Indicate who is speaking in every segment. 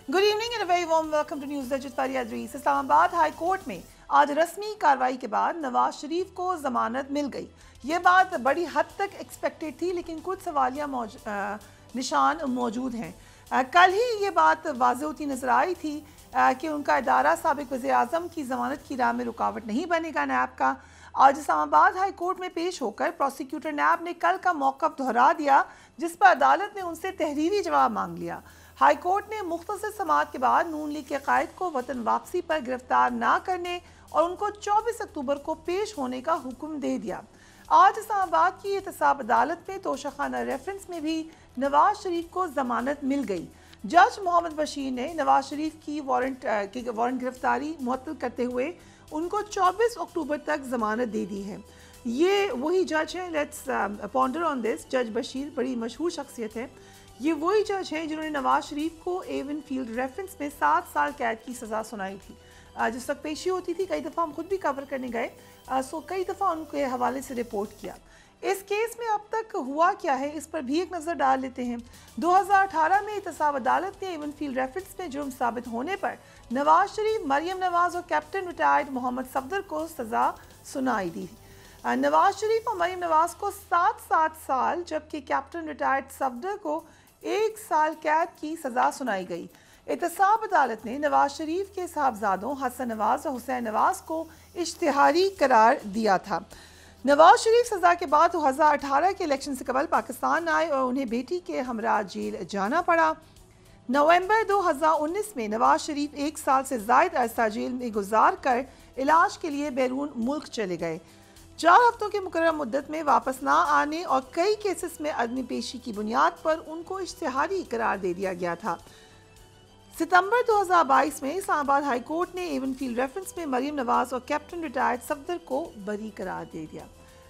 Speaker 1: Good evening and very warm welcome to news digit पर Adrees. Islamabad high court में आज रस्मी कार्रवाई के बाद नवाज शरीफ को जमानत मिल गई। ये बात बड़ी हद तक एक्सपेक्टेड थी, लेकिन कुछ सवालिया निशान मौजूद हैं। कल ही ये बात वाज़ेह होती नजर आई थी कि उनका इदारा साबिक वज़ीर-ए-आज़म की जमानत की राह में रुकावट नहीं बनेगा। नैब का आज इस्लामाबाद हाई कोर्ट में पेश होकर प्रोसिक्यूटर नैब ने कल का मौक़िफ़ दोहरा दिया, जिस पर अदालत ने उनसे तहरीरी जवाब मांग लिया। हाई कोर्ट ने मुख्तसर समाअत के बाद नून लीग के कायद को वतन वापसी पर गिरफ्तार ना करने और उनको 24 अक्टूबर को पेश होने का हुक्म दे दिया। आज इस्लामाबाद की एहतसाब अदालत में तोशाखाना रेफरेंस में भी नवाज शरीफ को जमानत मिल गई। जज मोहम्मद बशीर ने नवाज शरीफ की वारंट गिरफ्तारी मुअत्तल करते हुए उनको 24 अक्टूबर तक जमानत दे दी है। ये वही जज हैं, लेट्स पॉन्डर ऑन दिस। जज बशीर बड़ी मशहूर शख्सियत है। ये वही जज हैं जिन्होंने नवाज शरीफ को एवन फील्ड रेफरेंस में 7 साल कैद की सज़ा सुनाई थी। जिस वक्त पेशी होती थी, कई दफ़ा हम खुद भी कवर करने गए, कई दफ़ा उनके हवाले से रिपोर्ट किया। इस केस में अब तक हुआ क्या है, इस पर भी एक नज़र डाल लेते हैं। 2018 में एहतसाब अदालत ने एवन फील्ड रेफरेंस में जुर्म साबित होने पर नवाज शरीफ, मरियम नवाज और कैप्टन रिटायर्ड मोहम्मद सफदर को सज़ा सुनाई दी। नवाज शरीफ और मरियम नवाज को 7 साल, जबकि कैप्टन रिटायर्ड सफदर को 1 साल कैद की सज़ा सुनाई गई। एहतसाब अदालत ने नवाज शरीफ के साहबजादों हसन नवाज और हुसैन नवाज को इश्तिहारी करार दिया था। नवाज शरीफ सज़ा के बाद 2018 के इलेक्शन से कबल पाकिस्तान आए और उन्हें बेटी के हमरा जेल जाना पड़ा। नवंबर 2019 में नवाज शरीफ 1 साल से ज़ायद अरसा जेल में गुजार कर इलाज के लिए बैरून मुल्क चले गए। 4 हफ्तों की मुकर्रर मुद्दत में वापस ना आने और कई केसेस में अदमी पेशी की बुनियाद पर उनको इश्तिहारी करार दे दिया गया था। सितंबर 2022 में इस्लामाबाद हाई कोर्ट ने एवन फील्ड रेफरेंस में मरियम नवाज और कैप्टन रिटायर्ड सफदर को बरी करार दे दिया।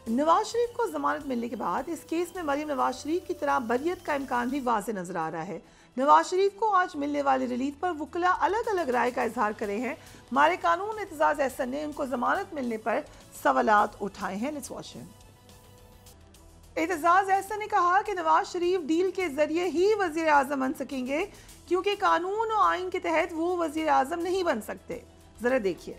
Speaker 1: नवाज शरीफ को जमानत मिलने के बाद इस केस में मरियम नवाज शरीफ की तरह बरियत का इम्कान भी वाज़े नजर आ रहा है। नवाज शरीफ को आज मिलने वाली रिलीफ पर वुकला अलग अलग राय का इजहार करे हैं। हमारे कानून एतजाज एहसन ने उनको जमानत मिलने पर सवालात उठाए हैं। Let's watch him. Aitzaz Ahsan ने कहा कि नवाज शरीफ डील के जरिए ही वजीर आजम बन सकेंगे, क्योंकि कानून और आइन के तहत वो वजीर आजम नहीं बन सकते। जरा देखिए,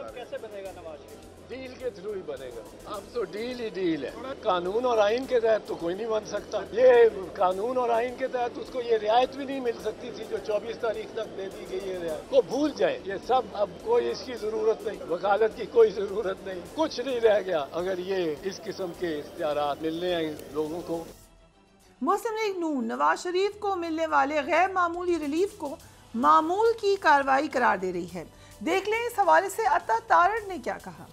Speaker 2: कैसे बनेगा नवाज शरीफ?
Speaker 3: डील के थ्रू ही बनेगा। अब तो डील ही डील है। कानून और आइन के तहत तो कोई नहीं बन सकता। ये कानून और आइन के तहत उसको ये रियायत भी नहीं मिल सकती थी जो 24 तारीख तक दे दी गई है रियायत को भूल जाए। ये सब अब कोई इसकी जरूरत नहीं, वकालत की कोई जरूरत नहीं, कुछ नहीं रह गया अगर ये इस किस्म के इख्तियारात मिलने हैं लोगों को।
Speaker 1: मुस्लिम लीग नून नवाज शरीफ को मिलने वाले गैर मामूली रिलीफ को मामूल की कार्रवाई करार दे रही है। देख लें इस हवाले से अता तारड़ ने क्या कहा।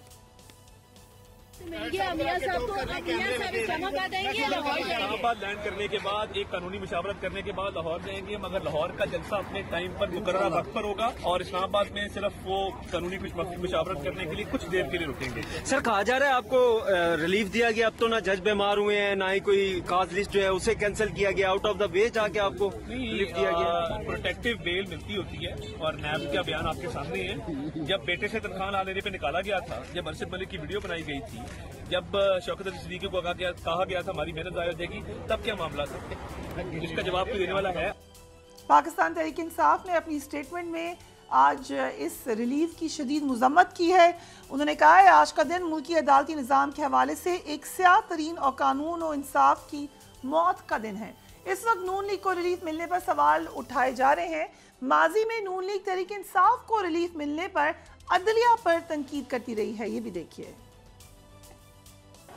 Speaker 2: इस्लामाबाद लैंड करने के बाद एक कानूनी मुशावरत करने के बाद लाहौर जाएंगे, मगर लाहौर का जलसा अपने टाइम पर मुकर्रर वक्त पर होगा और इस्लामाबाद में सिर्फ वो कानूनी मुशावरत करने के लिए कुछ देर के लिए रुकेंगे।
Speaker 4: सर, कहा जा रहा है आपको रिलीफ दिया गया, अब तो ना जज बीमार हुए हैं, ना ही कोई काज लिस्ट जो है उसे कैंसिल किया गया, आउट ऑफ द वे जाके आपको रिलीफ दिया गया।
Speaker 2: प्रोटेक्टिव बेल मिलती होती है और नैब का बयान आपके सामने है। जब बेटे से तनख्वाह ना लेने पे निकाला गया था, जब अरशद मलिक की वीडियो बनाई गई थी, जब शौकत अली सिद्दीकी को कहा गया था हमारी मेहनत जाया हो जाएगी, तब क्या मामला था? इसका जवाब तो देने वाला है।
Speaker 1: पाकिस्तान तहरीक इंसाफ ने अपनी स्टेटमेंट में आज इस रिलीफ की शदीद मुज़म्मत की है। उन्होंने कहा है आज का दिन मुल्की अदालती निज़ाम के हवाले से एक स्याह तरीन और कानून और इंसाफ की मौत का दिन है। इस वक्त नून लीग को रिलीफ मिलने पर सवाल उठाए जा रहे हैं। माजी में नून लीग तहरीक इंसाफ को रिलीफ मिलने पर अदलिया पर तनकीद करती रही है। ये भी देखिए।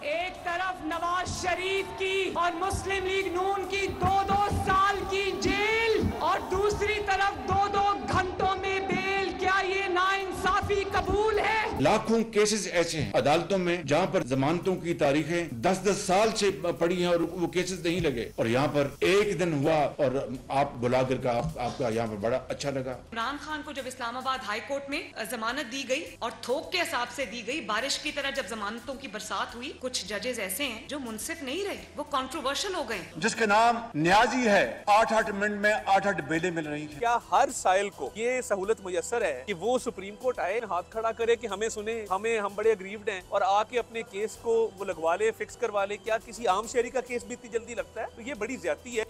Speaker 5: एक तरफ नवाज शरीफ की और मुस्लिम लीग नून की 2-2 साल की जेल और दूसरी तरफ 2-2 घंटों में बेल। क्या ये नाइंसाफी कबूल है?
Speaker 6: लाखों केसेस ऐसे हैं अदालतों में जहाँ पर जमानतों की तारीखें 10-10 साल से पड़ी हैं और वो केसेस नहीं लगे, और यहाँ पर एक दिन हुआ और आप बुलाकर का आपका यहाँ पर बड़ा अच्छा लगा।
Speaker 7: इमरान खान को जब इस्लामाबाद हाई कोर्ट में जमानत दी गई और थोक के हिसाब से दी गई, बारिश की तरह जब जमानतों की बरसात हुई, कुछ जजेस ऐसे हैं जो मुनसिफ नहीं रहे, वो कंट्रोवर्शियल हो गए।
Speaker 8: जिसके नाम न्याजी है, 8-8 मिनट में 8-8 बेलें मिल रही हैं।
Speaker 9: क्या हर साइल को ये सहूलत मुयस्सर है कि वो सुप्रीम कोर्ट आए, हाथ खड़ा करे कि हमें सुने, हम बड़े अग्रीव्ड हैं, और आके अपने केस को वो लगवा ले, फिक्स करवा ले? क्या किसी आम शहरी का केस भी इतनी जल्दी लगता है? तो ये बड़ी ज्यादती है।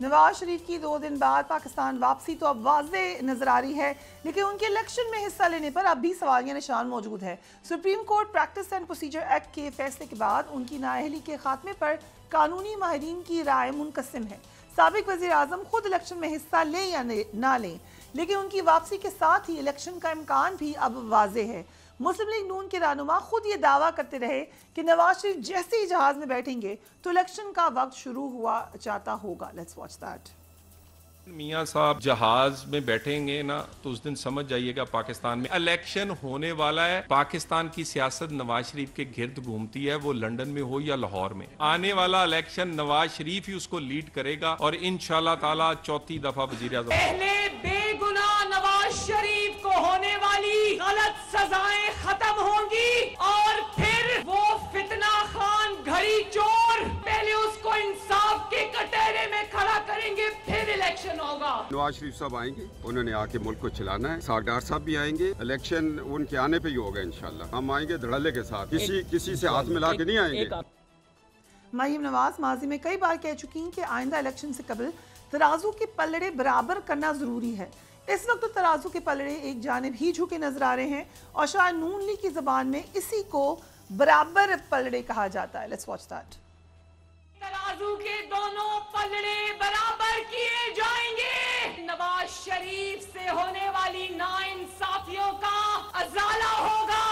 Speaker 1: नवाज शरीफ की 2 दिन बाद पाकिस्तान वापसी तो अब वाज़ेह नजर आ रही है, लेकिन उनके इलेक्शन में हिस्सा लेने पर अब भी सवालिया निशान मौजूद है। Supreme court practice and procedure act के फैसले के बाद उनकी नाअहली के खात्मे पर कानूनी माहिरीन की राय मुनकसिम है। साबिक वज़ीर आज़म खुद इलेक्शन में हिस्सा लें या ना लें, लेकिन उनकी वापसी के साथ ही इलेक्शन का इम्कान भी अब वाज़ेह है। मुस्लिम लीग नून के रहनुमा खुद ये दावा करते रहे कि नवाज शरीफ जैसे ही जहाज में बैठेंगे तो इलेक्शन का वक्त शुरू हुआ जाता होगा। Let's watch that.
Speaker 10: मियाँ साहब जहाज में बैठेंगे ना तो उस दिन समझ जाइएगा पाकिस्तान में इलेक्शन होने वाला है। पाकिस्तान की सियासत नवाज शरीफ के गिर्द घूमती है, वो लंदन में हो या लाहौर में। आने वाला इलेक्शन नवाज शरीफ ही उसको लीड करेगा और इंशाल्लाह ताला चौथी दफा वजीर आज़म।
Speaker 5: पहले बेगुनाह नवाज शरीफ को होने वाली गलत सजाएं खत्म होंगी और फिर वो फितना खान घड़ी चोर पहले उसको इंसाफ के कटहरे में खड़ा करेंगे, फिर इलेक्शन होगा।
Speaker 11: नवाज शरीफ साहब आएंगे, उन्होंने आके मुल्क को चलाना है। सागदार साहब भी आएंगे, इलेक्शन उनके आने पे ही होगा इंशाल्लाह। हम आएंगे धड़ल्ले के साथ, किसी से हाथ मिला के नहीं आएंगे।
Speaker 1: मरीम नवाज माजी में कई बार कह चुकी हैं कि आइंदा इलेक्शन से कबल तराजू के पलड़े बराबर करना जरूरी है। इस वक्त तो तराजू के पलड़े एक जानिब ही झुके नजर आ रहे हैं और शायद नून लीग की जबान में इसी को बराबर पलड़े कहा जाता है। Let's watch that.
Speaker 5: तराजू के दोनों पलड़े बराबर किए जाएंगे। नवाज शरीफ से होने वाली नाइंसाफियों का अजाला होगा।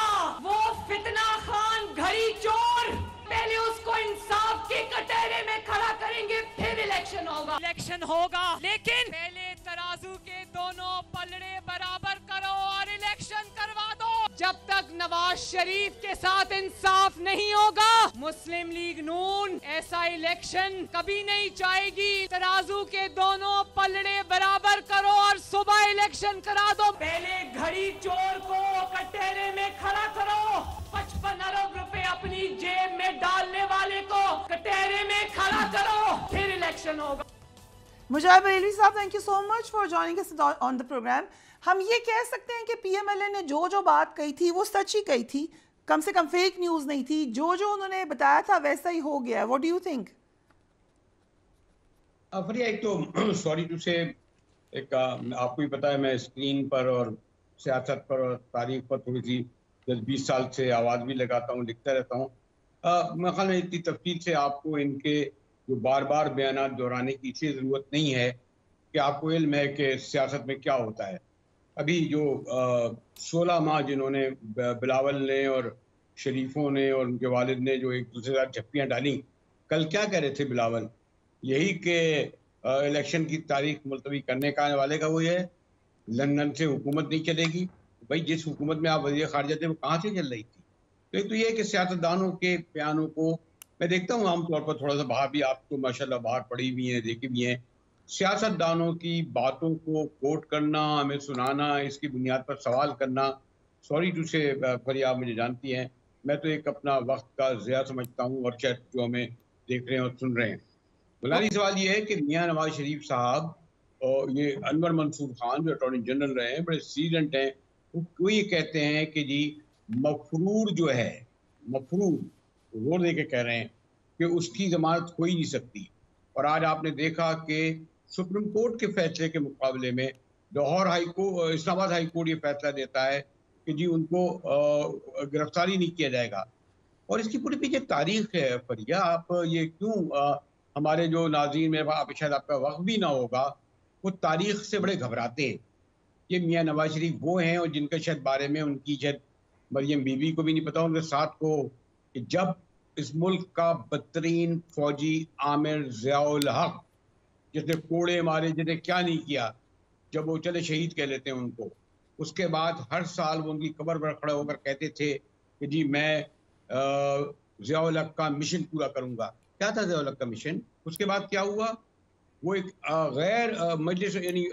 Speaker 5: वो फितना खान घड़ी चोर पहले उसको इंसाफ के कटहरे में खड़ा करेंगे, फिर इलेक्शन होगा। इलेक्शन होगा, लेकिन पहले तराजू के दोनों पलड़े बराबर करो और इलेक्शन करवा दो। जब तक नवाज शरीफ के साथ इंसाफ नहीं होगा, मुस्लिम लीग नून ऐसा इलेक्शन कभी नहीं चाहेगी। तराजू के दोनों पलड़े बराबर करो और सुबह इलेक्शन करा दो। पहले घड़ी चोर को कटहरे में खड़ा करो। 55 अरब रुपए अपनी जेब में डालने वाले को कटहरे में खड़ा करो, फिर इलेक्शन होगा।
Speaker 1: Mujahib Barelvi sahab, thank you so much for joining us on the program. हम ये कह सकते हैं कि पीएमएलए ने जो बात कही थी वो सच ही कही थी, कम से कम फेक न्यूज़ नहीं थी। जो उन्होंने बताया था वैसा ही हो गया। What do you think?
Speaker 12: Fariya, एक तो सॉरी टू से एक आपको ही पता है मैं स्क्रीन पर और सियासत पर और तारीख पर थोड़ी सी 10-20 साल से आवाज़ भी लगाता हूँ, लिखता रहता हूँ। मेरे ख्याल में इतनी तफसील से आपको इनके जो बार बार बयान दोहराने की इसलिए ज़रूरत नहीं है कि आपको इल्म है कि सियासत में क्या होता है। अभी जो 16 माह जिन्होंने बिलावल ने और शरीफों ने और उनके वालिद ने जो एक दूसरे के साथ झप्पियाँ डाली, कल क्या कह रहे थे बिलावल? यही कि इलेक्शन की तारीख मुलतवी करने का आने वाले का वो है, लंदन से हुकूमत नहीं चलेगी। भाई जिस हुकूमत में आप वज़ीर ख़ारिजा थे वो कहाँ से चल रही थी? तो एक तो ये है कि सियासतदानों के बयानों को मैं देखता हूँ आमतौर पर थोड़ा सा बाहर भी, आप तो माशाल्लाह बाहर पढ़ी भी हैं, देखी भी हैं, सियासतदानों की बातों को कोट करना, हमें सुनाना, इसकी बुनियाद पर सवाल करना, सॉरी टू से फरिया, आप मुझे जानती हैं, मैं तो एक अपना वक्त का ज़िया समझता हूँ और शायद जो हमें देख रहे हैं और सुन रहे हैं। बुनियादी सवाल ये है कि मियाँ नवाज शरीफ साहब और ये अनवर मंसूर खान जो अटॉर्नी जनरल रहे हैं, बड़े सीजनड हैं, वो ये कहते हैं कि जी मफरूर जो है, मफरूर जोर दे के कह रहे हैं कि उसकी जमानत हो ही नहीं सकती। और आज आपने देखा कि सुप्रीम कोर्ट के फैसले के मुकाबले में Lahore high court, Islamabad high court ये फैसला देता है कि जी उनको गिरफ्तारी नहीं किया जाएगा। और इसकी पूरी पीछे तारीख है फरिया। आप ये क्यों हमारे जो नाज़रीन में आप शायद आपका वक्त भी ना होगा, वो तारीख से बड़े घबराते हैं। ये मियाँ नवाज शरीफ वो हैं और जिनके शायद बारे में उनकी शायद मरियम बीबी को भी नहीं पता, उनके साथ को कि जब इस मुल्क का बदतरीन फौजी आमिर ज़ियाउल हक, जिसने कोड़े मारे, जिसने क्या नहीं किया, जब वो चले शहीद कह लेते हैं उनको, उसके बाद हर साल वो उनकी कब्र पर खड़े होकर कहते थे कि जी मैं ज़ियाउल हक का मिशन पूरा करूँगा। क्या था ज़ियाउल हक का मिशन? उसके बाद क्या हुआ? वो एक गैर मजलिस यानी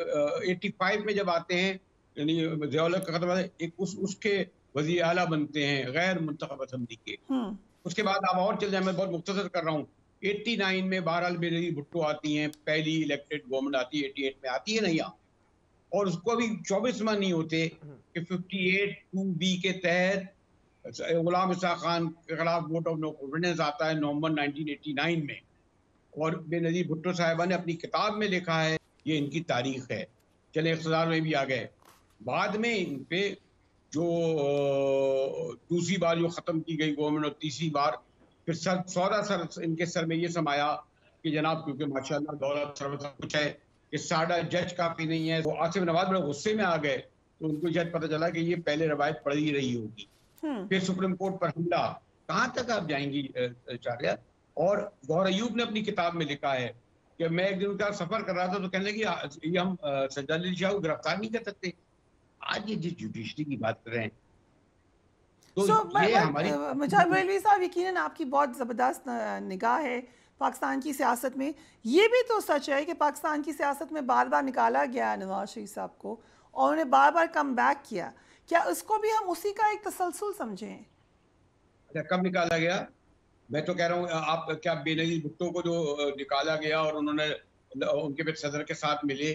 Speaker 12: 85 में जब आते हैं, यानी ज़ियाउल हक का खत्म है, एक उसके वज़ीर आला बनते हैं गैर मुंतखब असम्बली के। उसके बाद आप और चल जाए, मैं बहुत मुख्तसर कर रहा हूँ, 89 में बहरहाल बेनज़ीर भुट्टो आती हैं, पहली इलेक्टेड गवर्नमेंट आती है, 88 में आती है ना यहाँ, और उसको अभी 24 माह नहीं होते कि 58(2)B के तहत गुलाम इसा खान के खिलाफ वोट ऑफ नो कॉन्फिडेंस आता है नवंबर 1989 में। और बेनज़ीर भुट्टो साहिबा ने अपनी किताब में लिखा है, ये इनकी तारीख है। चले इक़्तिदार में भी आ गए, बाद में इन पे जो दूसरी बार जो ख़त्म की गई गवर्नमेंट और तीसरी बार फिर सर इनके सर में ये समाया कि जनाब क्योंकि माशाल्लाह दौलत सब कुछ है कि साड़ा जज काफ़ी नहीं है, वो आसिफ नवाज बड़े गुस्से में आ गए, तो उनको शायद पता चला कि ये पहले रवायत पढ़ी रही होगी। फिर सुप्रीम कोर्ट पर हमला, कहाँ तक आप जाएंगी चार्या? और गौहर अयूब ने अपनी किताब में लिखा है कि मैं एक दिन उनका सफर कर रहा था तो कहने लगी ये हम सज्जाद अली शाह को गिरफ्तार नहीं कर सकते। आज ये जिस जुडिशरी की बात कर रहे हैं तो ये हमारी
Speaker 1: मुजाहिद बरेलवी साहब, यकीनन आपकी बहुत ज़बरदस्त निगाह है पाकिस्तान की सियासत में। ये भी तो सच है कि पाकिस्तान की सियासत में बार बार निकाला गया नवाज शरीफ साहब को और उन्हें बार बार कम बैक किया। क्या उसको भी हम उसी का एक तसलसल समझें?
Speaker 12: अच्छा, कब निकाला गया? मैं तो कह रहा हूँ, आप क्या बेनज़ीर भुट्टो को जो निकाला गया और उन्होंने उनके फिर सदर के साथ मिले,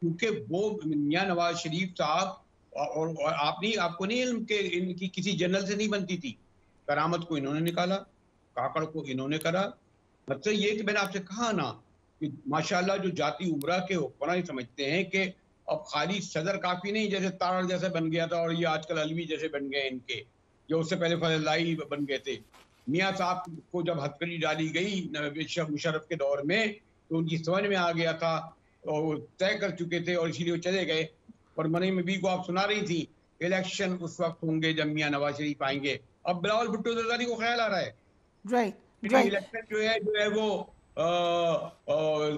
Speaker 12: क्योंकि वो मियां नवाज शरीफ साहब और आपको नहीं इल्म के इनकी किसी जनरल से नहीं बनती थी। करामत को इन्होंने निकाला, काकड़ को इन्होंने करा। मतलब ये कि मैंने आपसे कहा ना कि माशाल्लाह जो जाती उमरा के हुक्मरान ही समझते हैं कि अब खाली सदर काफी नहीं, जैसे तारड़ जैसे बन गया था और ये आजकल अलवी जैसे बन गए इनके, जो उससे पहले फजलाई बन गए थे। मियाँ साहब को जब हथकड़ी डाली गई मुशर्रफ के दौर में तो उनकी समझ में आ गया था और तय कर चुके थे और इसीलिए वो चले गए। और मनी में भी को आप सुना रही थी, इलेक्शन उस वक्त होंगे जब मियाँ नवाज शरीफ आएंगे। अब बिलावल भुट्टो जरदारी को ख्याल आ रहा है इलेक्शन जो है वो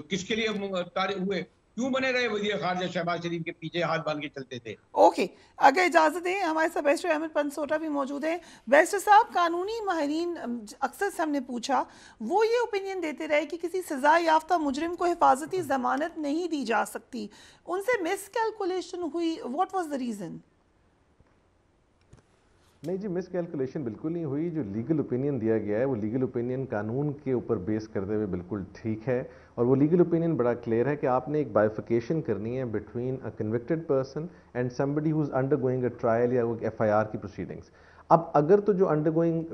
Speaker 12: किसके लिए हुए, क्यों बने रहे वज़ीर ख़ारिजा शहबाज शरीफ के पीछे हाथ बांध के चलते थे।
Speaker 1: ओके, अगर इजाज़त दें, हमारे साथ बैरिस्टर अहमद पनसोटा भी मौजूद हैं। बैरिस्टर साहब, कानूनी माहिरीन अक्सर से हमने पूछा, वो ये ओपिनियन देते रहे कि किसी सज़ा याफ्ता मुजरिम को हिफाजती ज़मानत नहीं दी जा सकती। उनसे मिसकैलकुलेशन हुई, व्हाट वाज द रीज़न?
Speaker 13: नहीं जी, मिसकैलकुलेशन बिल्कुल नहीं हुई। जो लीगल ओपिनियन दिया गया है वो लीगल ओपिनियन कानून के ऊपर बेस करते हुए बिल्कुल ठीक है, और वो लीगल ओपिनियन बड़ा क्लियर है कि आपने एक बाइफिकेशन करनी है between a convicted person and somebody who is undergoing a trial या वो एफआईआर की प्रोसीडिंग्स। अब अगर तो जो अंडरगोइंग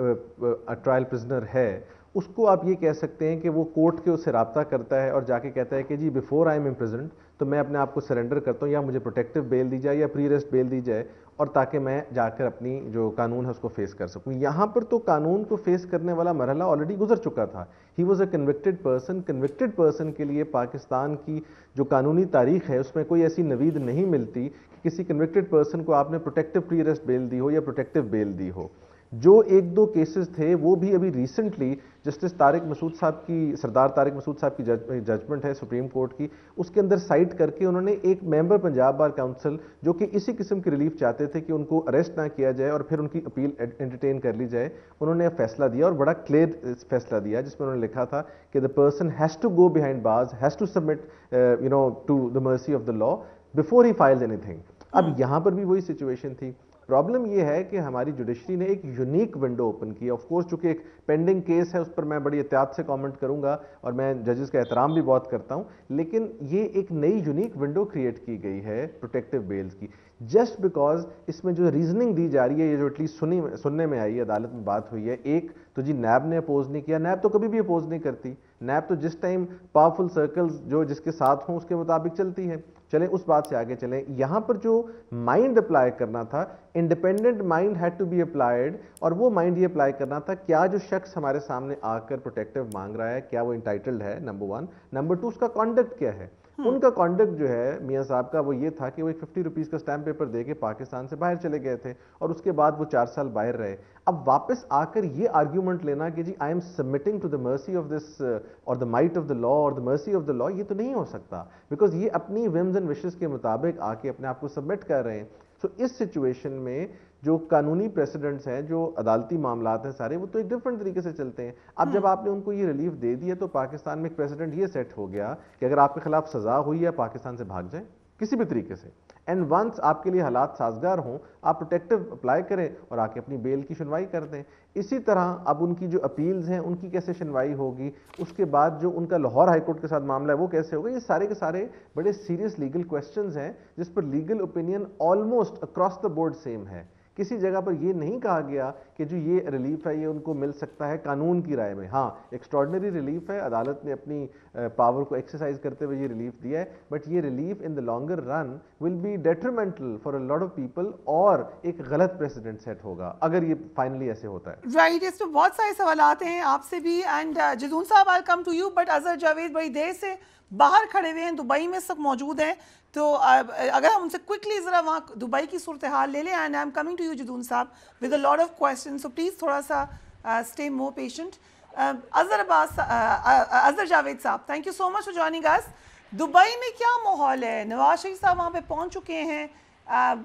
Speaker 13: ट्रायल प्रिजनर है उसको आप ये कह सकते हैं कि वो कोर्ट के उससे रब्ता करता है और जाके कहता है कि जी बिफोर आई एम इम्प्रिजन्ड तो मैं अपने आप को सरेंडर करता हूँ, या मुझे प्रोटेक्टिव बेल दी जाए या प्री अरेस्ट बेल दी जाए, और ताकि मैं जाकर अपनी जो कानून है उसको फेस कर सकूं। यहाँ पर तो कानून को फेस करने वाला मरहला ऑलरेडी गुजर चुका था। He was a convicted person. Convicted person के लिए पाकिस्तान की जो कानूनी तारीख है उसमें कोई ऐसी नवीद नहीं मिलती कि किसी कन्विक्टेड पर्सन को आपने प्रोटेक्टिव प्री अरेस्ट बेल दी हो या प्रोटेक्टिव बेल दी हो। जो एक दो केसेस थे वो भी अभी रिसेंटली जस्टिस तारिक मसूद साहब की, सरदार तारिक मसूद साहब की जजमेंट है सुप्रीम कोर्ट की, उसके अंदर साइट करके उन्होंने एक मेंबर पंजाब बार काउंसिल जो कि इसी किस्म की रिलीफ चाहते थे कि उनको अरेस्ट ना किया जाए और फिर उनकी अपील एंटरटेन कर ली जाए, उन्होंने फैसला दिया और बड़ा क्लियर फैसला दिया जिसमें उन्होंने लिखा था कि the person has to go behind bars, has to submit to the mercy of the law before he files anything. अब यहाँ पर भी वही सिचुएशन थी। प्रॉब्लम यह है कि हमारी जुडिशरी ने एक यूनिक विंडो ओपन की। ऑफ कोर्स चूंकि एक पेंडिंग केस है उस पर मैं बड़ी एहतियात से कमेंट करूंगा और मैं जजेस का एहतराम भी बहुत करता हूं, लेकिन ये एक नई यूनिक विंडो क्रिएट की गई है प्रोटेक्टिव बेल्स की, जस्ट बिकॉज इसमें जो रीजनिंग दी जा रही है, ये जो एटलीस्ट सुनने में आई है, अदालत में बात हुई है, एक तो जी नैब ने अपोज नहीं किया। नैब तो कभी भी अपोज नहीं करती। नैब तो जिस टाइम पावरफुल सर्कल्स जो जिसके साथ हों उसके मुताबिक चलती है। चलें उस बात से आगे चलें। यहाँ पर जो माइंड अप्लाई करना था, independent mind had to be applied, और वो माइंड ये अप्लाई करना था क्या जो शख्स हमारे सामने आकर प्रोटेक्टिव मांग रहा है क्या वो इंटाइटल्ड है, नंबर वन। नंबर टू, उसका कॉन्डक्ट क्या है। उनका कॉन्डक्ट जो है मियाँ साहब का वो ये था कि वो एक 50 रुपीज़ का स्टैम्प पेपर देके पाकिस्तान से बाहर चले गए थे और उसके बाद वो 4 साल बाहर रहे। अब वापस आकर ये आर्ग्यूमेंट लेना कि जी I am submitting to the mercy of this और the might of the law और the mercy of the law, ये तो नहीं हो सकता, बिकॉज ये अपनी विम्स एंड विशेस के मुताबिक आके अपने आप को सबमिट कर रहे हैं। सो इस सिचुएशन में जो कानूनी प्रेसिडेंट्स हैं, जो अदालती मामलात हैं सारे, वो तो एक डिफरेंट तरीके से चलते हैं। अब जब आपने उनको ये रिलीफ दे दिया तो पाकिस्तान में एक प्रेसिडेंट ये सेट हो गया कि अगर आपके खिलाफ सजा हुई है पाकिस्तान से भाग जाए किसी भी तरीके से, एंड वंस आपके लिए हालात साजगार हों आप प्रोटेक्टिव अप्लाई करें और आके अपनी बेल की सुनवाई कर दें। इसी तरह अब उनकी जो अपील्स हैं उनकी कैसे सुनवाई होगी, उसके बाद जो उनका लाहौर हाईकोर्ट के साथ मामला है वो कैसे होगा, ये सारे के सारे बड़े सीरियस लीगल क्वेश्चंस हैं जिस पर legal opinion almost across the board same है। किसी जगह पर ये नहीं कहा गया कि जो ये रिलीफ है ये उनको मिल सकता है कानून की राय में। हाँ, एक्स्ट्रॉर्डनरी रिलीफ है, अदालत ने अपनी पावर को एक्सरसाइज करते हुए ये रिलीफ दिया है, बट ये relief in the longer run will be detrimental for a lot of people और एक गलत प्रेसिडेंट सेट होगा अगर ये फाइनली ऐसे होता है।
Speaker 1: राइट, इस पे बहुत सारे सवाल आते हैं आपसे भी, एंड जदून साहब I come to you, but Azhar Javed बड़ी देर से बाहर खड़े हुए हैं, दुबई में सब मौजूद हैं, तो अगर हम उनसे क्विकली ज़रा वहाँ दुबई की सूरत हाल ले लें, and I am coming to you Jadoon साहब with a lot of question, so please थोड़ा सा stay more patient. Azhar Javed साहब, thank you so much for joining us. Dubai में क्या माहौल है? नवाज शरीफ साहब वहाँ पे पहुँच चुके हैं,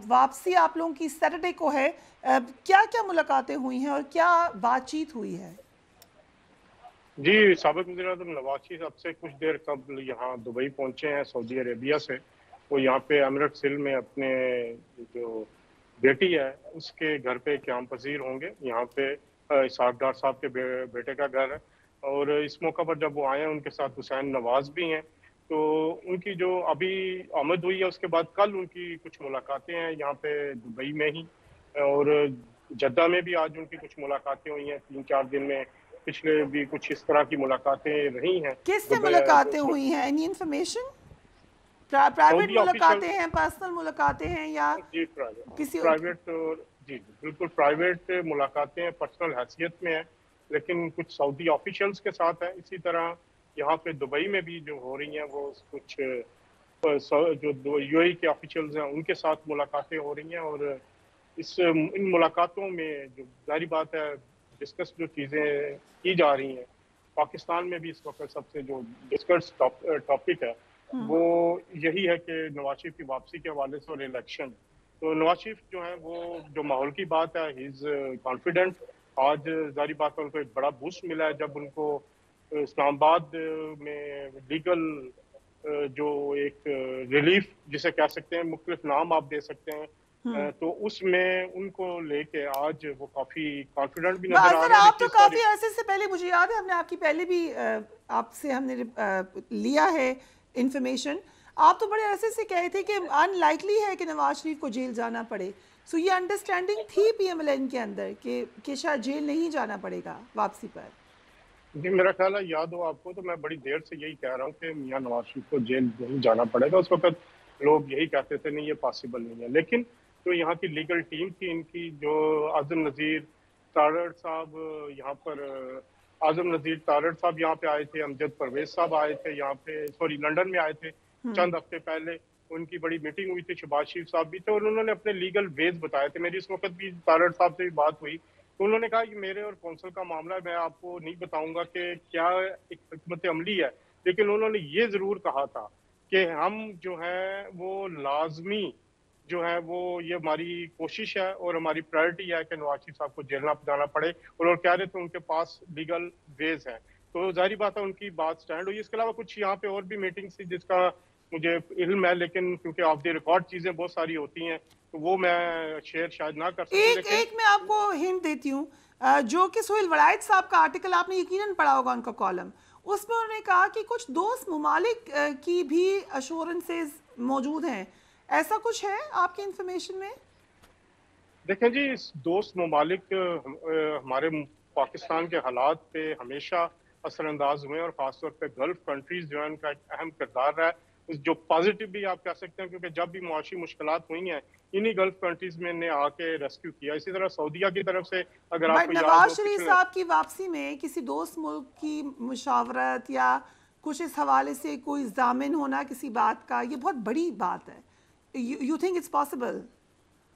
Speaker 1: वापसी आप लोगों की सैटरडे को है, क्या क्या मुलाकातें हुई हैं और क्या बातचीत हुई है?
Speaker 14: जी, साबिक़ वज़ीर-ए-आज़म नवाज शरीफ अब से कुछ देर कबल यहाँ दुबई पहुँचे हैं सऊदी अरेबिया से। वो यहाँ पे एमिरेट्स हिल में अपने जो बेटी है उसके घर पे क़याम पज़ीर होंगे। यहाँ पे इसहाक़ डार साहब के बेटे का घर है, और इस मौका पर जब वो आए हैं उनके साथ हुसैन नवाज भी हैं। तो उनकी जो अभी आमद हुई है उसके बाद कल उनकी कुछ मुलाकातें हैं यहाँ पे दुबई में ही, और जद्दा में भी आज उनकी कुछ मुलाकातें हुई हैं 3-4 दिन में। पिछले भी कुछ इस तरह की मुलाकातें रही हैं।
Speaker 1: किससे मुलाकातें हुई हैं? Any information? प्राइवेट मुलाकातें हैं, पर्सनल मुलाकातें हैं, या
Speaker 14: जी
Speaker 1: किसी
Speaker 14: प्राइवेट? जी बिल्कुल प्राइवेट मुलाकातें हैं, पर्सनल हैसियत में है, लेकिन कुछ सऊदी ऑफिशियल्स के साथ है। इसी तरह यहाँ पे दुबई में भी जो हो रही हैं वो कुछ जो यूएई के ऑफिशियल्स हैं उनके साथ मुलाकातें हो रही हैं, और इन मुलाकातों में जो जारी बात है डिस्कस जो चीज़ें की जा रही हैं, पाकिस्तान में भी इस वक्त सबसे जो डिस्कस टॉपिक है वो यही है कि नवाज शरीफ की वापसी के हवाले से और इलेक्शन। तो नवाज शरीफ जो है वो जो माहौल की बात है, ही इज़ कॉन्फिडेंट। आज जारी बात है उनको एक बड़ा बूस्ट मिला है जब उनको इस्लामाबाद में लीगल जो एक रिलीफ जिसे कह सकते हैं, मुख्तलिफ नाम आप दे सकते हैं, तो उसमें उनको लेके आज वो काफी कॉन्फिडेंट भी नजर आ रहे हैं।
Speaker 1: आप तो काफी अरसे से पहले, मुझे याद है हमने आपकी पहले भी आपसे हमने लिया है इंफॉर्मेशन, आप तो बड़े अरसे से कहे थे कि अनलाइकली है कि नवाज शरीफ को जेल जाना पड़े। सो ये अंडरस्टैंडिंग थी पीएमएलएन के अंदर कि शायद जेल नहीं जाना पड़ेगा वापसी पर।
Speaker 14: जी मेरा ख्याल है, याद हो आपको, तो मैं बड़ी देर से यही कह रहा हूँ कि मियां नवाज शरीफ को जेल नहीं जाना पड़ेगा। उस वक्त लोग यही कहते थे नहीं ये पॉसिबल नहीं है, लेकिन तो यहाँ की लीगल टीम थी इनकी, जो आज़म नज़ीर तारड़ साहब यहाँ पर आज़म नज़ीर तारड़ साहब यहाँ पे आए थे, अमजद परवेज साहब आए थे यहाँ पे, सॉरी लंदन में आए थे चंद हफ्ते पहले। उनकी बड़ी मीटिंग हुई थी, शहबाज शरीफ साहब भी थे और उन्होंने अपने लीगल वेज बताए थे। मेरी इस वक्त भी तारड़ साहब से भी बात हुई तो उन्होंने कहा कि मेरे और कौंसल का मामला है, मैं आपको नहीं बताऊंगा कि क्या एक हिकमत अमली है, लेकिन उन्होंने ये ज़रूर कहा था कि हम जो है वो लाजमी जो है वो ये हमारी कोशिश है और हमारी प्रायोरिटी है कि नवाज शरीफ साहब को जेल ना जाना पड़े, और कह रहे थे उनके पास लीगल वेज है। तो जाहिर बात है उनकी बात स्टैंड हुई। इसके अलावा कुछ यहाँ पे और भी मीटिंग थी जिसका मुझे इल्म है, लेकिन क्योंकि ऑफ द रिकॉर्ड चीजें बहुत सारी होती हैं तो वो मैं शेयर शायद ना कर सकूं।
Speaker 1: एक मैं आपको हिंट देती हूँ, जो कि सुहेल वलायत साहब का आर्टिकल आपने यकीनन पढ़ा होगा, उनका कॉलम, उसमें उन्होंने कहा कि कुछ दोस्त ममालिक की भी अश्योरेंसेज मौजूद हैं, ऐसा कुछ है आपके इंफॉर्मेशन में?
Speaker 14: देखें जी, इस दोस्त ममालिक हमारे पाकिस्तान के हालात पे हमेशा असरअंदाज हुए और खासतौर पे गल्फ कंट्रीज जो है उनका एक अहम किरदार रहा है, जो पॉजिटिव भी आप कह सकते हैं, क्योंकि जब भी मुआशी मुश्किलात हुई हैं इन्हीं गल्फ कंट्रीज में ने आके रेस्क्यू किया। इसी तरह सऊदीया की तरफ से अगर आपको याद हो,
Speaker 1: नवाज शरीफ साहब की वापसी में किसी दोस्त मुल्क की मुशावरत या कुछ इस हवाले से कोई जामिन होना किसी बात का, ये बहुत बड़ी बात है। You think it's possible?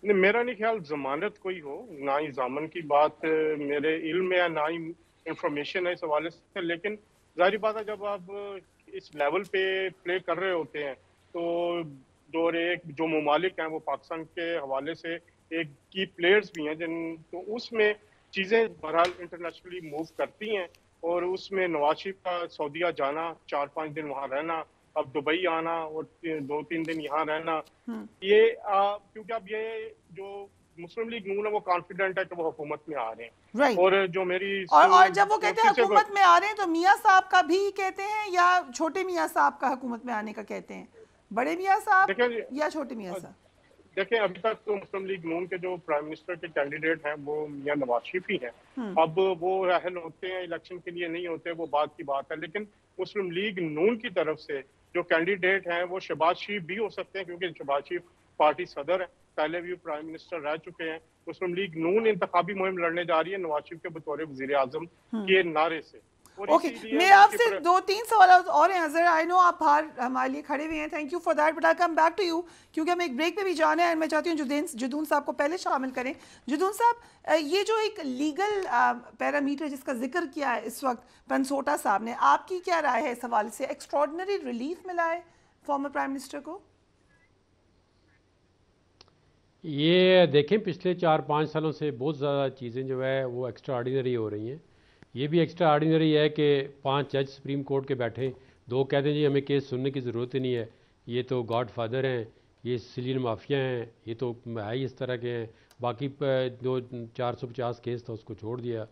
Speaker 14: नहीं, मेरा नहीं ख्याल जमानत कोई हो, ना ही जामन की बात मेरे इल्म में है, ना ही इंफॉर्मेशन है इस हवाले से। लेकिन जाहिर बात है जब आप इस लेवल पे प्ले कर रहे होते हैं तो जो ममालिक हैं वो पाकिस्तान के हवाले से एक की प्लेयर्स भी हैं जिन, तो उसमें चीज़ें बहरहाल इंटरनेशनली मूव करती हैं, और उसमें नवाज शरीफ का सऊदीया जाना, 4-5 दिन वहाँ रहना, अब दुबई आना और 2-3 दिन यहाँ रहना, ये क्योंकि अब ये जो मुस्लिम लीग नून है वो कॉन्फिडेंट है कि वो हुकूमत में आ रहे हैं। और जो मेरी
Speaker 1: और जब वो कहते हैं हुकूमत में आ रहे हैं तो मियाँ साहब का भी कहते हैं या छोटे मियाँ साहब का हुकूमत में आने का कहते हैं? बड़े मियाँ साहब या छोटे मियाँ साहब?
Speaker 14: देखें अभी तक तो मुस्लिम लीग नून के जो प्राइम मिनिस्टर के कैंडिडेट हैं वो मियां नवाज शरीफ ही हैं। अब वो राहल होते हैं इलेक्शन के लिए नहीं होते, वो बात की बात है, लेकिन मुस्लिम लीग नून की तरफ से जो कैंडिडेट हैं वो शहबाज शरीफ भी हो सकते हैं, क्योंकि शहबाज शरीफ पार्टी सदर है, पहले भी प्राइम मिनिस्टर रह चुके हैं। मुस्लिम लीग नून इंतखाबी मुहिम लड़ने जा रही है नवाज शरीफ के बतौर वजीर आजम के नारे से।
Speaker 1: ओके, मैं आपसे 2-3 सवाल और हैं अजहर, आई नो आप बाहर हमारे लिए खड़े हुए हैं, thank you for that, but I come back to you क्योंकि हमें एक ब्रेक पे भी जाना है। मैं चाहती हूँ जुदून साहब को पहले शामिल करें। जुदून साहब, ये जो एक लीगल पैरामीटर जिसका जिक्र किया है इस वक्त पनसोटा साहब ने, आपकी क्या राय है इस हवाले से? एक्स्ट्रॉर्डिनरी रिलीफ मिला है फॉर्मर प्राइम मिनिस्टर को?
Speaker 15: ये देखें पिछले 4-5 सालों से बहुत ज़्यादा चीज़ें जो है वो एक्स्ट्रा ऑर्डिनरी हो रही हैं। ये भी एक्स्ट्रा ऑर्डिनरी है कि 5 जज सुप्रीम कोर्ट के बैठे, 2 कहते हैं जी हमें केस सुनने की ज़रूरत ही नहीं है, ये तो गॉड फादर हैं, ये सिलियन माफिया हैं, ये तो है ही इस तरह के हैं, बाकी जो 450 केस था उसको छोड़ दिया।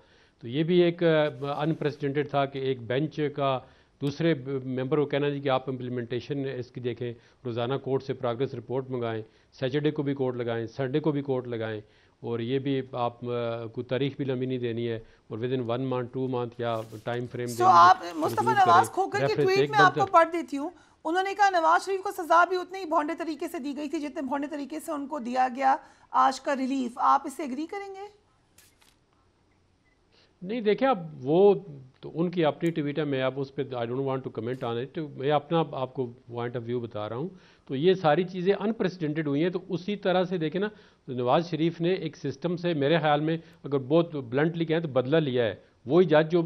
Speaker 15: तो ये भी एक अनप्रेसिडेंटेड था कि एक बेंच का दूसरे मेंबर को कहना जी कि आप इम्प्लीमेंटेशन इसकी देखें, रोज़ाना कोर्ट से प्रोग्रेस रिपोर्ट मंगाएं, सैटरडे को भी कोर्ट लगाएं, संडे को भी कोर्ट लगाएं, और ये भी आप कोई तारीख भी लंबी नहीं देनी है, और विद इन 1 मंथ 2 मंथ या टाइम फ्रेम।
Speaker 1: तो आप मुस्तफा नवाज खोखर की ट्वीट में आपको पढ़ देती हूँ, उन्होंने कहा नवाज शरीफ को सजा भी उतनी ही भोंडे तरीके से दी गई थी जितने भोंडे तरीके से उनको दिया गया आज का रिलीफ। आप इससे एग्री करेंगे?
Speaker 15: नहीं, देखिए अब वो तो उनकी अपनी ट्वीट है, मैं अब उस पर I don't want to comment on it, मैं अपना आपको पॉइंट ऑफ व्यू बता रहा हूँ। तो ये सारी चीज़ें अनप्रेसिडेंटेड हुई हैं। तो उसी तरह से देखें ना, तो नवाज शरीफ ने एक सिस्टम से मेरे ख्याल में अगर बहुत ब्लंटली कहें तो बदला लिया है। वही जज जो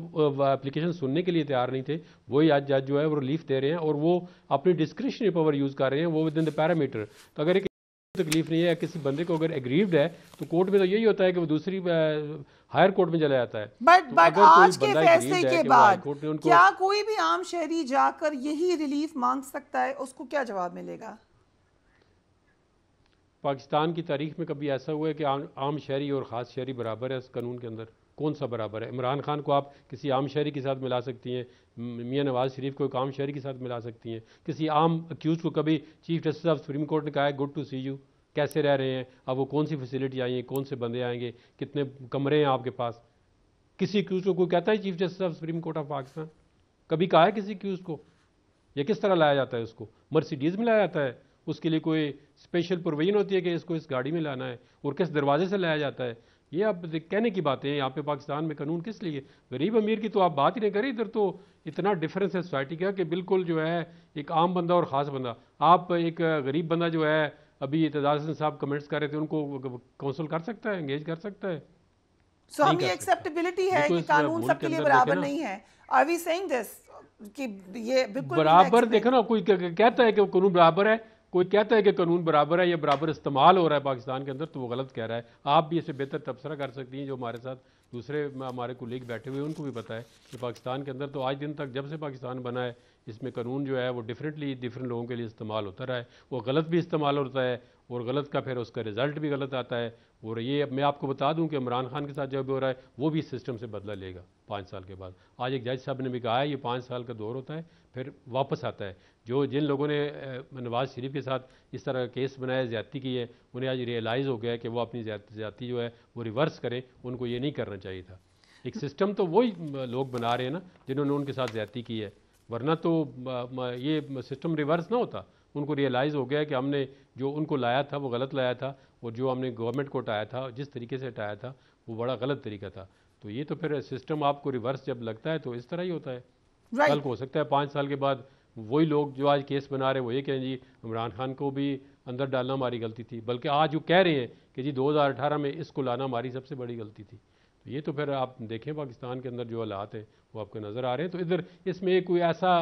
Speaker 15: एप्लीकेशन सुनने के लिए तैयार नहीं थे, वही आज जज जो है वो रिलीफ दे रहे हैं, और वो अपनी डिस्क्रिशनरी पावर यूज़ कर रहे हैं, वो विद इन द पैरामीटर। तो अगर एक तकलीफ नहीं है, किसी बंदे को अगर एग्रीव्ड है तो कोर्ट में तो यही होता है कि वो दूसरी हायर कोर्ट में चला जाता है।
Speaker 1: बट आज के फैसले के बाद क्या कोई भी आम शहरी जाकर यही रिलीफ मांग सकता है? उसको क्या जवाब मिलेगा?
Speaker 15: पाकिस्तान की तारीख में कभी ऐसा हुआ है कि आम शहरी और ख़ास शहरी बराबर है इस कानून के अंदर? कौन सा बराबर है? इमरान खान को आप किसी आम शहरी के साथ मिला सकती हैं, मियां नवाज शरीफ को एक आम शहरी के साथ मिला सकती हैं, किसी आम अक्यूज को कभी chief justice of supreme court ने कहा है गुड टू सी यू, कैसे रह रहे हैं, अब वो कौन सी फैसिलिटी आई है, कौन से बंदे आएंगे, कितने कमरे हैं आपके पास? किसी अक्यूज को कोई कहता है chief justice of supreme court of Pakistan? कभी कहा है किसी अक्यूज को? या किस तरह लाया जाता है उसको? मर्सिडीज़ में लाया जाता है? उसके लिए कोई स्पेशल प्रोविजन होती है कि इसको इस गाड़ी में लाना है? और किस दरवाजे से लाया जाता है? ये आप कहने की बातें हैं। यहाँ पे पाकिस्तान में कानून किस लिए? गरीब अमीर की तो आप बात ही नहीं करें। इधर तो इतना डिफरेंस है सोसाइटी का कि बिल्कुल जो है एक आम बंदा और ख़ास बंदा। आप एक गरीब बंदा जो है, अभी इत्तेदाल हसन साहब कमेंट्स कर रहे थे, उनको काउंसिल कर सकता है, एंगेज कर सकता है?
Speaker 1: सो हम ये एक्सेप्टेबिलिटी है कि कानून सबके लिए बराबर नहीं है। आर वी सेइंग दिस कि ये बिल्कुल
Speaker 15: बराबर? देखो ना, कोई कहता है कि कानून बराबर है, कोई कहता है कि कानून बराबर है या बराबर इस्तेमाल हो रहा है पाकिस्तान के अंदर, तो वो गलत कह रहा है। आप भी इसे बेहतर तबसरा कर सकती हैं, जो हमारे साथ दूसरे हमारे कोलीग बैठे हुए हैं उनको भी पता है कि पाकिस्तान के अंदर तो आज दिन तक जब से पाकिस्तान बना है इसमें कानून जो है वो डिफरेंट लोगों के लिए इस्तेमाल होता रहा है। वो गलत भी इस्तेमाल होता है और गलत का फिर उसका रिजल्ट भी गलत आता है। और ये मैं आपको बता दूं कि इमरान खान के साथ जो भी हो रहा है वो भी सिस्टम से बदला लेगा 5 साल के बाद। आज एक जज साहब ने भी कहा है ये 5 साल का दौर होता है, फिर वापस आता है। जिन लोगों ने नवाज शरीफ के साथ इस तरह केस बनाया, ज़्यादती की है, उन्हें आज रियलाइज़ हो गया है कि वो अपनी ज़्यादती जो है वो रिवर्स करें, उनको ये नहीं करना चाहिए था। एक सिस्टम तो वही लोग बना रहे हैं ना जिन्होंने उनके साथ ज़्यादती की है, वरना तो ये सिस्टम रिवर्स ना होता। उनको रियलाइज़ हो गया है कि हमने जो उनको लाया था वो गलत लाया था, और जो हमने गवर्नमेंट को हटाया था, जिस तरीके से हटाया था वो बड़ा गलत तरीका था। तो ये तो फिर सिस्टम आपको रिवर्स जब लगता है तो इस तरह ही होता है। कल को हो सकता है 5 साल के बाद वही लोग जो आज केस बना रहे हैं वो ये कहें जी इमरान खान को भी अंदर डालना हमारी गलती थी, बल्कि आज वो कह रहे हैं कि जी 2018 में इसको लाना हमारी सबसे बड़ी गलती थी। तो ये तो फिर आप देखें पाकिस्तान के अंदर जो हालात हैं वो आपको नज़र आ रहे हैं। तो इधर इसमें कोई ऐसा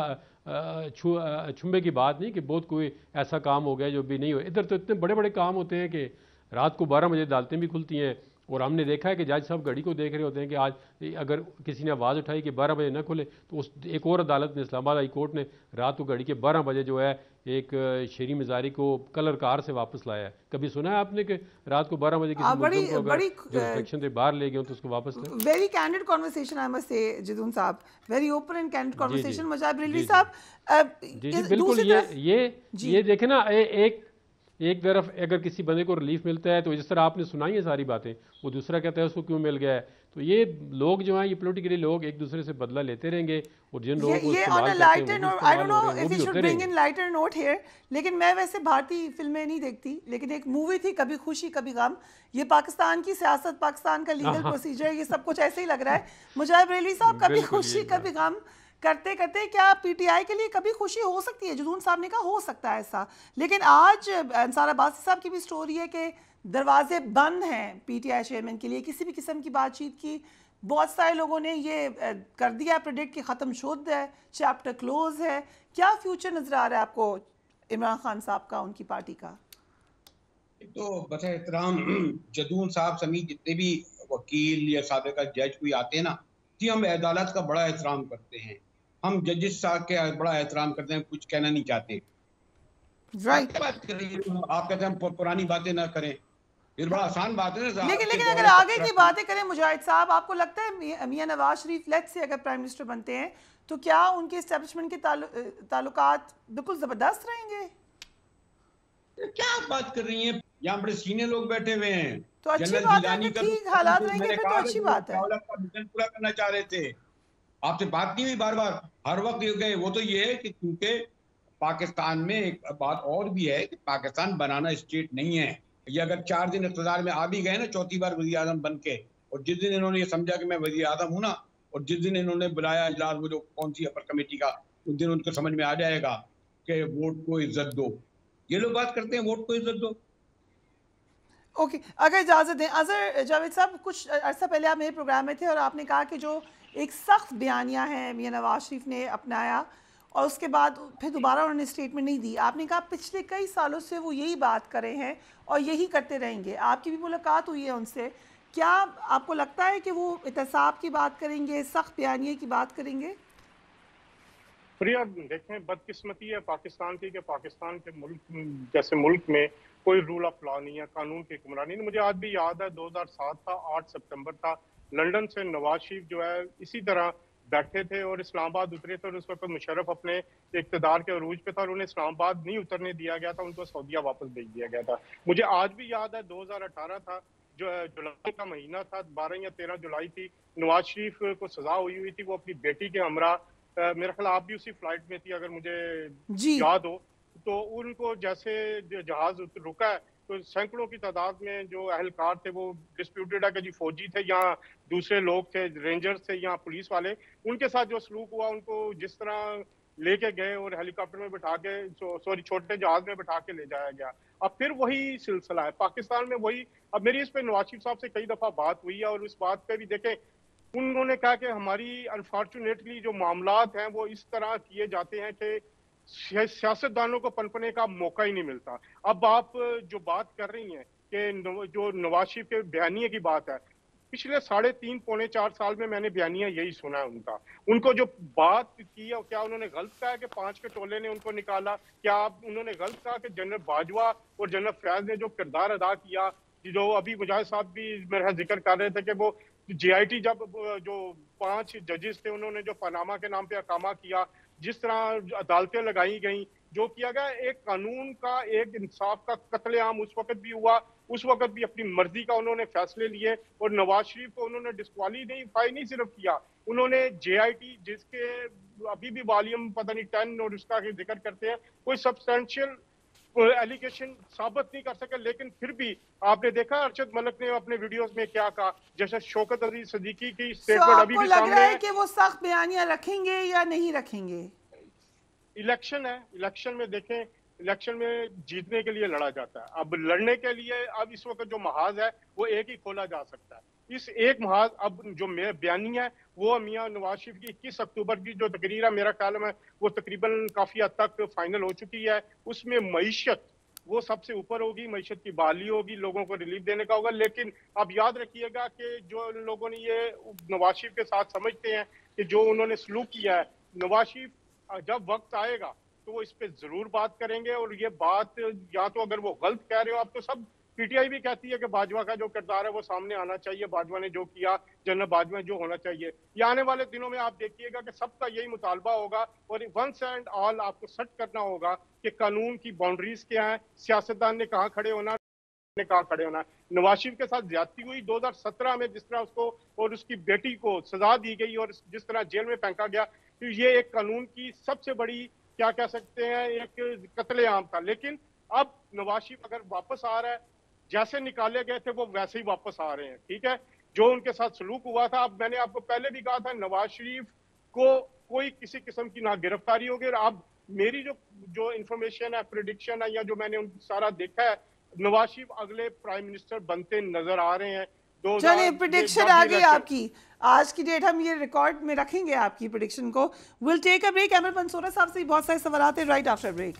Speaker 15: छुम्बे की बात नहीं कि बहुत कोई ऐसा काम हो गया जो भी नहीं हो। इधर तो इतने बड़े बड़े काम होते हैं कि रात को 12 बजे अदालतें भी खुलती हैं, और हमने देखा है कि जज साहब घड़ी को देख रहे होते हैं कि आज अगर किसी ने आवाज़ उठाई कि 12 बजे न खुले, तो उस एक और अदालत ने, इस्लामाबाद हाई कोर्ट ने रात को घड़ी के 12 बजे जो है एक शेरी मिजारी को कलर कार से वापस लाया है। कभी सुना है आपने कि रात को 12 बजे किसी मुल्ज़िम को जो इंस्पेक्शन से बाहर ले गए तो उसको वापस ले?
Speaker 1: Very candid conversation I must say Jidoon साहब, very open and candid conversation. Mujahib Rizvi साहब
Speaker 15: जी बिल्कुल, ये देखे ना, एक तरफ अगर किसी बंदे को रिलीफ मिलता है तो जिस तरह आपने सुनाई है सारी बातें, वो दूसरा कहता है उसको क्यों मिल गया है। तो ये लोग जो हैं, ये पॉलिटिकली लोग एक दूसरे से बदला लेते रहेंगे और जिन लोगों को इस्तेमाल करते हैं वो भी इस्तेमाल हो रहे हैं, वो भी होते रहेंगे।
Speaker 1: लाइटर नोट हियर, लेकिन मैं वैसे भारतीय फिल्में नहीं देखती, लेकिन एक मूवी थी कभी खुशी कभी गम, ये पाकिस्तान की सियासत, पाकिस्तान का लीगल प्रोसीजर, ये सब कुछ ऐसे ही लग रहा है मुजाहिब रेली साहब। कभी खुशी कभी गम करते करते क्या पीटीआई के लिए कभी खुशी हो सकती है? जदून साहब ने कहा हो सकता है ऐसा, लेकिन आज अंसार अब्बासी साहब की भी स्टोरी है कि दरवाजे बंद हैं पीटीआई चेयरमैन के लिए किसी भी किस्म की बातचीत की। बहुत सारे लोगों ने ये कर दिया प्रेडिक्ट कि ख़त्म शुद्ध है, चैप्टर क्लोज है। क्या फ्यूचर नजर आ रहा है आपको इमरान खान साहब का, उनकी पार्टी का?
Speaker 12: तो बस एहतराम जदून साहब समेत जितने भी वकील या साबिका जज कोई आते हैं ना, कि हम अदालत का बड़ा एहतराम करते हैं, हम जजेस साहब के बड़ा एहतराम करते हैं, कुछ कहना नहीं चाहते। बात कर रही है आप, कहते हैं हम पुरानी बातें ना करें, ये बड़ा आसान बात है ना।
Speaker 1: लेकिन अगर आगे की बातें करें मुजाहिद साहब, आपको लगता है मियां नवाज शरीफ लेट्स से अगर प्राइम मिनिस्टर बनते हैं तो क्या उनके एस्टेब्लिशमेंट के ताल्लुकात बिल्कुल जबरदस्त रहेंगे?
Speaker 12: क्या बात कर रही हैं, यहाँ बड़े सीनियर लोग बैठे हुए हैं,
Speaker 1: तो अच्छी बात है, ठीक हालात रहेंगे फिर तो अच्छी बात है।
Speaker 12: मिशन पूरा करना चाह रहे थे, आपसे बात नहीं हुई बार बार, हर वक्त ये गए। वो तो ये है कि क्योंकि पाकिस्तान में एक बात और भी है कि पाकिस्तान बनाना स्टेट नहीं है। ये अगर 4 दिन इक़्तिदार में आ भी गए ना, चौथी बार वज़ीर आज़म बन के, और जिस दिन इन्होंने ये समझा कि मैं वज़ीर आज़म हूँ ना, और जिस दिन इन्होंने बुलाया इजलास वो जो कौन सी अपर कमेटी का, उस दिन उनको समझ में आ जाएगा कि वोट को इज्जत दो। ये लोग बात करते हैं वोट को इज्जत दो।
Speaker 1: ओके, अगर इजाज़त दें अजहर जावेद साहब, कुछ अर्सा पहले आप मेरे प्रोग्राम में थे और आपने कहा कि जो एक सख्त बयानिया है मियां नवाज शरीफ ने अपनाया और उसके बाद फिर दोबारा उन्होंने स्टेटमेंट नहीं दी। आपने कहा पिछले कई सालों से वो यही बात कर रहे हैं और यही करते रहेंगे। आपकी भी मुलाकात हुई है उनसे, क्या आपको लगता है कि वो एहतसाब की बात करेंगे, सख्त बयानिए की बात करेंगे?
Speaker 14: प्रिया, देखें बदकिस्मती है पाकिस्तान की कि पाकिस्तान के मुल्क जैसे मुल्क में कोई रूल ऑफ लॉ नहीं है, कानून की हुक्मरानी नहीं। मुझे आज भी याद है 2007 था, 8 सितंबर था, लंदन से नवाज शरीफ जो है इसी तरह बैठे थे और इस्लामाबाद उतरे थे और उस वक्त मुशर्रफ अपने इक़्तिदार के अरूज पे था और उन्हें इस्लामाबाद नहीं उतरने दिया गया था, उनको सऊदीया वापस भेज दिया गया था। मुझे आज भी याद है 2018 था, जो जुलाई का महीना था, 12 या 13 जुलाई थी, नवाज शरीफ को सजा हुई थी, वो अपनी बेटी के हमरा, मेरा ख्याल आप भी उसी फ्लाइट में थी अगर मुझे याद हो, तो उनको जैसे जहाज रुका है तो सैकड़ों की तादाद में जो अहलकार थे वो डिस्प्यूटेड है कि जी फौजी थे या दूसरे लोग थे, रेंजर्स थे या पुलिस वाले, उनके साथ जो सलूक हुआ, उनको जिस तरह लेके गए और हेलीकॉप्टर में बैठा के, सॉरी छोटे जहाज में बैठा के ले जाया गया। अब फिर वही सिलसिला है पाकिस्तान में, वही। अब मेरी इस पे नवाज शरीफ साहब से कई दफा बात हुई है और उस बात पे भी देखें, उन्होंने कहा कि हमारी अनफॉर्चुनेटली जो मामलात हैं वो इस तरह किए जाते हैं कि सियासतदानों को पनपने का मौका ही नहीं मिलता। अब आप जो बात कर रही हैं कि जो नवाज शरीफ के बयानिए की बात है, पिछले 3.5 पौने 4 साल में मैंने बयानिया यही सुना है उनका। उनको जो बात की है, क्या उन्होंने गलत कहा कि 5 के टोले ने उनको निकाला? क्या उन्होंने गलत कहा कि जनरल बाजवा और जनरल फैज ने जो किरदार अदा किया, जो अभी मुजाहिद साहब भी मेरा जिक्र कर रहे थे कि वो JIT जब जो 5 जजेस थे उन्होंने जो पनामा के नाम पे अकामा किया, जिस तरह अदालतें लगाई गई, जो किया गया, एक कानून का, एक इंसाफ का कत्लेआम उस वक्त भी हुआ, उस वक्त भी अपनी मर्जी का उन्होंने फैसले लिए और नवाज शरीफ को उन्होंने डिस्क्वालीफाई नहीं सिर्फ किया, उन्होंने JIT जिसके अभी भी वॉल्यूम पता नहीं 10 और उसका जिक्र करते हैं, कोई सब्सटेंशियल एलिगेशन साबित नहीं कर सके, लेकिन फिर भी आपने देखा अरशद मलिक ने अपने वीडियोस में क्या कहा, जैसे शौकत अजीज सिद्दीकी की स्टेटमेंट अभी भी सामने है
Speaker 1: कि वो सख्त बयानियां रखेंगे या नहीं रखेंगे।
Speaker 14: इलेक्शन है, इलेक्शन में देखें, इलेक्शन में जीतने के लिए लड़ा जाता है। अब लड़ने के लिए अब इस वक्त जो महाज है वो एक ही खोला जा सकता है। इस एक महाज, अब जो बयानिया है वो मियां नवाज शरीफ की 21 अक्टूबर की जो तकरीर है, मेरा ख्याल में वो तकरीबन काफी हद तक फाइनल हो चुकी है। उसमें मईशत वो सबसे ऊपर होगी, मईशत की बहाली होगी, लोगों को रिलीफ देने का होगा। लेकिन आप याद रखिएगा कि जो लोगों ने ये नवाज शरीफ के साथ समझते हैं कि जो उन्होंने सलूक किया है, नवाज शरीफ जब वक्त आएगा तो वो इस पे जरूर बात करेंगे और ये बात, या तो अगर वो गलत कह रहे हो, आप तो सब पीटीआई भी कहती है कि बाजवा का जो किरदार है वो सामने आना चाहिए, बाजवा ने जो किया, जनरल बाजवा में जो होना चाहिए। ये आने वाले दिनों में आप देखिएगा कि सबका यही मुतालबा होगा और वंस एंड ऑल आपको सेट करना होगा कि कानून की बाउंड्रीज क्या है, सियासतदान ने कहाँ खड़े होना, ने कहा खड़े होना। नवाज शरीफ के साथ ज्यादती हुई 2017 में, जिस तरह उसको और उसकी बेटी को सजा दी गई और जिस तरह जेल में फेंका गया, तो ये एक कानून की सबसे बड़ी क्या कह सकते हैं एक कत्लेआम था। लेकिन अब नवाज शरीफ अगर वापस आ रहा है, जैसे निकाले गए थे वो वैसे ही वापस आ रहे हैं, ठीक है। जो उनके साथ सलूक हुआ था, अब मैंने आपको पहले भी कहा था, नवाज शरीफ को कोई किसी किस्म की ना गिरफ्तारी होगी। और अब मेरी जो इंफॉर्मेशन है, प्रिडिक्शन है, या जो मैंने सारा देखा है, नवाज शरीफ अगले प्राइम मिनिस्टर बनते नजर आ रहे हैं।
Speaker 1: चलिए, प्रिडिक्शन आ गई आपकी, आज की डेट हम ये रिकॉर्ड में रखेंगे आपकी प्रिडिक्शन को। Will take a break. Amar Pansora साहब से बहुत सारे सवाल आते हैं right after break.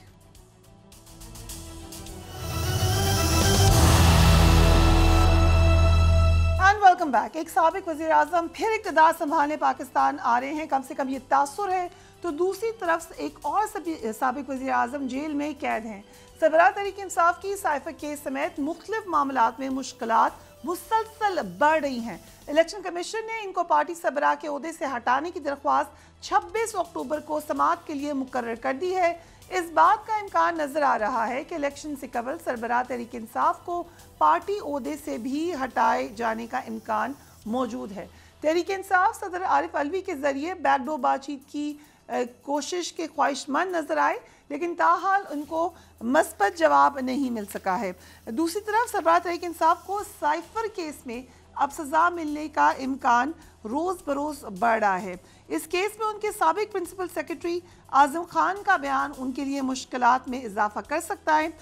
Speaker 1: Welcome back. एक साबिक वज़ीर आज़म फिर इक़्तिदार संभालने पाकिस्तान आ रहे हैं, कम से कम ये तासुर है। तो दूसरी तरफ एक और साबिक वज़ीर आज़म जेल में कैद हैं। सरबराह तहरीक इंसाफ की साइफर केस समेत मुख्तलिफ मामलात में मुश्किलात मुसलसल बढ़ रही हैं। इलेक्शन कमीशन ने इनको पार्टी सरबराह के ओहदे से हटाने की दरख्वास्त 26 अक्टूबर को समाअत के लिए मुकर्रर कर दी है। इस बात का इम्कान नजर आ रहा है कि इलेक्शन से कबल सरबराह तहरीक इंसाफ को पार्टी ओहदे से भी हटाए जाने का इम्कान मौजूद है। तहरीक इंसाफ सदर आरिफ अलवी के जरिए बैकडोर बातचीत की कोशिश के ख्वाहिशमंद नजर आए, लेकिन ताहाल उनको मस्बत जवाब नहीं मिल सका है। दूसरी तरफ सरबराह तहरीक इंसाफ को साइफर केस में अब सजा मिलने का इम्कान रोज बरोज बढ़ रहा है। इस केस में उनके साबिक प्रिंसिपल सेक्रेटरी आजम खान का बयान उनके लिए मुश्किलात में इजाफा कर सकता है।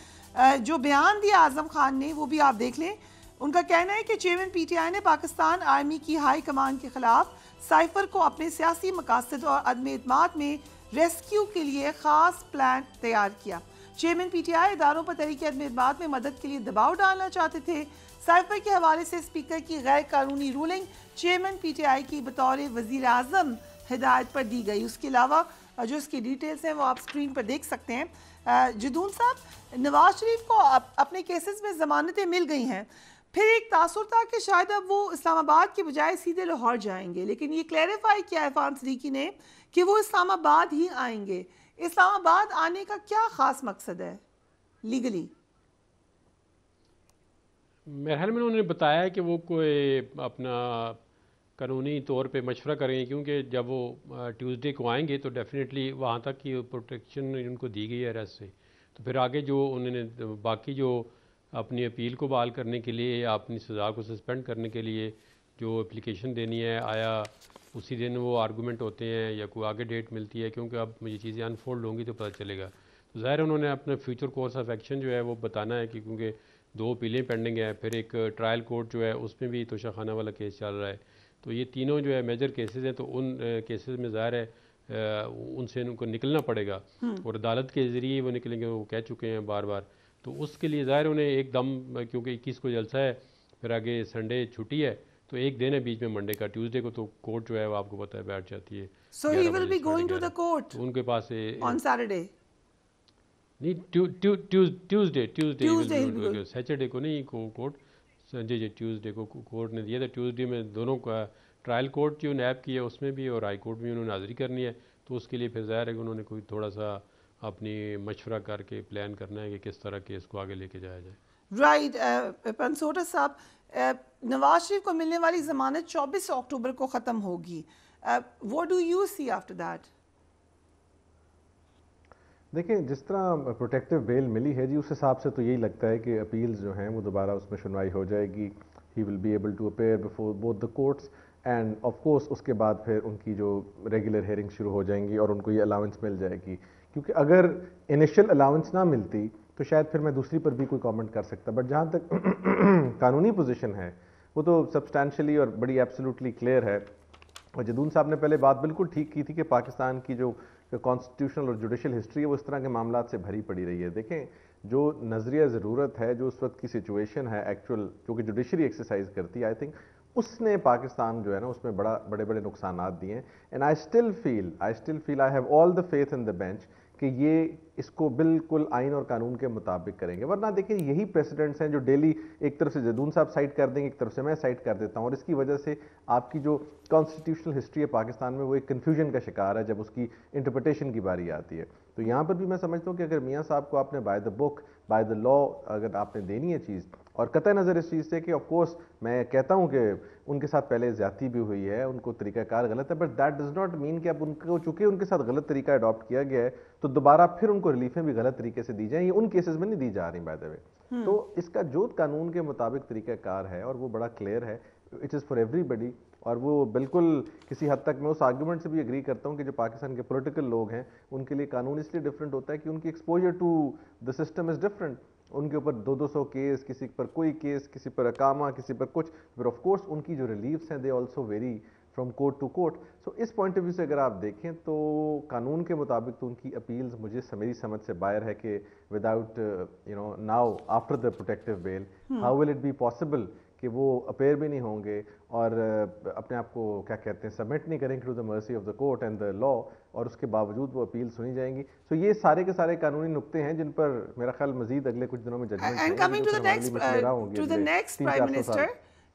Speaker 1: जो बयान दिया आजम खान ने वो भी आप देख लें। उनका कहना है कि चेयरमैन पीटीआई ने पाकिस्तान आर्मी की हाई कमान के खिलाफ साइफर को अपने सियासी मकासद और अदम एतमाद में रेस्क्यू के लिए खास प्लान तैयार किया। चेयरमैन पीटीआई इदारों पर तहरीक अदम एतमाद में मदद के लिए दबाव डालना चाहते थे। साइफर के हवाले से स्पीकर की गैर कानूनी रूलिंग चेयरमैन पीटीआई की बतौर वजीर आजम हिदायत पर दी गई। उसके अलावा जो इसकी डिटेल्स हैं वो आप स्क्रीन पर देख सकते हैं। जदून साहब, नवाज शरीफ को अपने केसेस में जमानतें मिल गई हैं, फिर एक तासुर था कि शायद अब वो इस्लामाबाद के बजाय सीधे लाहौर जाएंगे, लेकिन ये क्लैरिफाई किया है इरफान सदीकी ने कि वो इस्लामाबाद ही आएंगे। इस्लामाबाद आने का क्या खास मकसद है लीगली?
Speaker 15: मेरे ख्याल में उन्होंने बताया कि वो कोई अपना कानूनी तौर पे मशवरा करेंगे, क्योंकि जब वो ट्यूसडे को आएंगे तो डेफिनेटली वहाँ तक की प्रोटेक्शन उनको दी गई है अरेस्ट से। तो फिर आगे जो उन्होंने बाकी जो अपनी अपील को बहाल करने के लिए या अपनी सज़ा को सस्पेंड करने के लिए जो एप्लीकेशन देनी है, आया उसी दिन वो आर्गूमेंट होते हैं या कोई आगे डेट मिलती है, क्योंकि अब ये चीज़ें अनफोल्ड होंगी तो पता चलेगा। तो ज़ाहिर उन्होंने अपना फ्यूचर कोर्स ऑफ एक्शन जो है वो बताना है कि क्योंकि 2 अपीलें पेंडिंग हैं, फिर एक ट्रायल कोर्ट जो है उसमें भी तोशाखाना वाला केस चल रहा है। तो ये तीनों जो है मेजर केसेस हैं, तो उन केसेस में ज़ाहिर है उनसे उनको निकलना पड़ेगा और अदालत के ज़रिए वो निकलेंगे, वो कह चुके हैं बार बार। तो उसके लिए ज़ाहिर उन्हें एकदम, क्योंकि 21 को जलसा है, फिर आगे संडे छुट्टी है, तो एक दिन है बीच में मंडे का, ट्यूसडे को तो कोर्ट जो है वो आपको पता है बैठ जाती है।
Speaker 1: So he will be going to the court
Speaker 15: उनके पास
Speaker 1: on Saturday?
Speaker 15: नहीं, ट्यूसडे सैटरडे को नहीं कोर्ट, जी ट्यूसडे को कोर्ट ने दिया था। ट्यूसडे में दोनों का ट्रायल कोर्ट जो नैब की है उसमें भी और हाई कोर्ट में उन्होंने हाजिरी करनी है, तो उसके लिए फिर ज़ाहिर है कि उन्होंने कोई थोड़ा सा अपनी मशवरा करके प्लान करना है कि किस तरह केस को आगे लेके जाया जाए।
Speaker 1: राइट। पंसोटा साहब, नवाज शरीफ को मिलने वाली जमानत 24 अक्टूबर को ख़त्म होगी। What do you see after that?
Speaker 13: देखिए, जिस तरह प्रोटेक्टिव बेल मिली है जी, उस हिसाब से तो यही लगता है कि अपील्स जो हैं वो दोबारा उसमें सुनवाई हो जाएगी। He will be able to appear before both the courts and of course उसके बाद फिर उनकी जो रेगुलर हेयरिंग शुरू हो जाएंगी और उनको ये अलाउंस मिल जाएगी। क्योंकि अगर इनिशियल अलाउंस ना मिलती तो शायद फिर मैं दूसरी पर भी कोई कमेंट कर सकता, बट जहाँ तक कानूनी पोजीशन है वो तो सब्सटैंशियली और बड़ी एब्सोल्युटली क्लियर है। और जदून साहब ने पहले बात बिल्कुल ठीक की थी कि पाकिस्तान की जो कॉन्स्टिट्यूशनल और जुडिशल हिस्ट्री है वो इस तरह के मामला से भरी पड़ी रही है। देखें, जो नज़रिया ज़रूरत है, जो उस वक्त की सिचुएशन है एक्चुअल, जो कि जुडिशरी एक्सरसाइज करती है, आई थिंक उसने पाकिस्तान जो है ना उसमें बड़े बड़े नुकसान दिए हैं। And I still feel I have all the faith in the bench कि ये इसको बिल्कुल आइन और कानून के मुताबिक करेंगे। वरना देखिए यही प्रेसिडेंट्स हैं जो डेली एक तरफ से जदून साहब साइड कर देंगे, एक तरफ से मैं साइड कर देता हूँ, और इसकी वजह से आपकी जो कॉन्स्टिट्यूशनल हिस्ट्री है पाकिस्तान में वो एक कन्फ्यूजन का शिकार है जब उसकी इंटरप्रिटेशन की बारी आती है। तो यहाँ पर भी मैं समझता हूँ कि अगर मियाँ साहब को आपने by the book by the law अगर आपने देनी है चीज़, और कतई नज़र इस चीज़ से कि ऑफ कोर्स मैं कहता हूँ कि उनके साथ पहले ज़्यादती भी हुई है, उनको तरीक़ाकार गलत है, but that does not mean कि अब उनको चूँकि उनके साथ गलत तरीका अडॉप्ट किया गया है तो दोबारा फिर उनको रिलीफें भी गलत तरीके से दी जाएँ। ये उन केसेस में नहीं दी जा रही बाय द वे। तो इसका जो कानून के मुताबिक तरीक़ाकार है और वो बड़ा क्लियर है, इट इज़ फॉर एवरीबडी, और वो बिल्कुल किसी हद तक मैं उस आर्गूमेंट से भी एग्री करता हूँ कि जो पाकिस्तान के पॉलिटिकल लोग हैं उनके लिए कानून इसलिए डिफरेंट होता है कि उनकी exposure to the system is different. उनके ऊपर 200 केस, किसी पर कोई केस, किसी पर अकामा, किसी पर कुछ, फिर ऑफ कोर्स उनकी जो रिलीफ्स हैं they also very from court to court. So इस पॉइंट ऑफ व्यू से अगर आप देखें तो कानून के मुताबिक तो उनकी अपील्स मुझे मेरी समझ से बाहर है कि without now after the protective bail how will it be possible कि वो अपेयर भी नहीं होंगे और अपने आप को क्या कहते हैं सबमिट नहीं करेंगे to the mercy of the court and the law, और उसके बावजूद वो अपील सुनी जाएंगी। सो ये सारे के सारे कानूनी नुक्ते हैं जिन पर मेरा ख्याल मजीद अगले कुछ दिनों में judgement
Speaker 1: and coming to the next prime minister,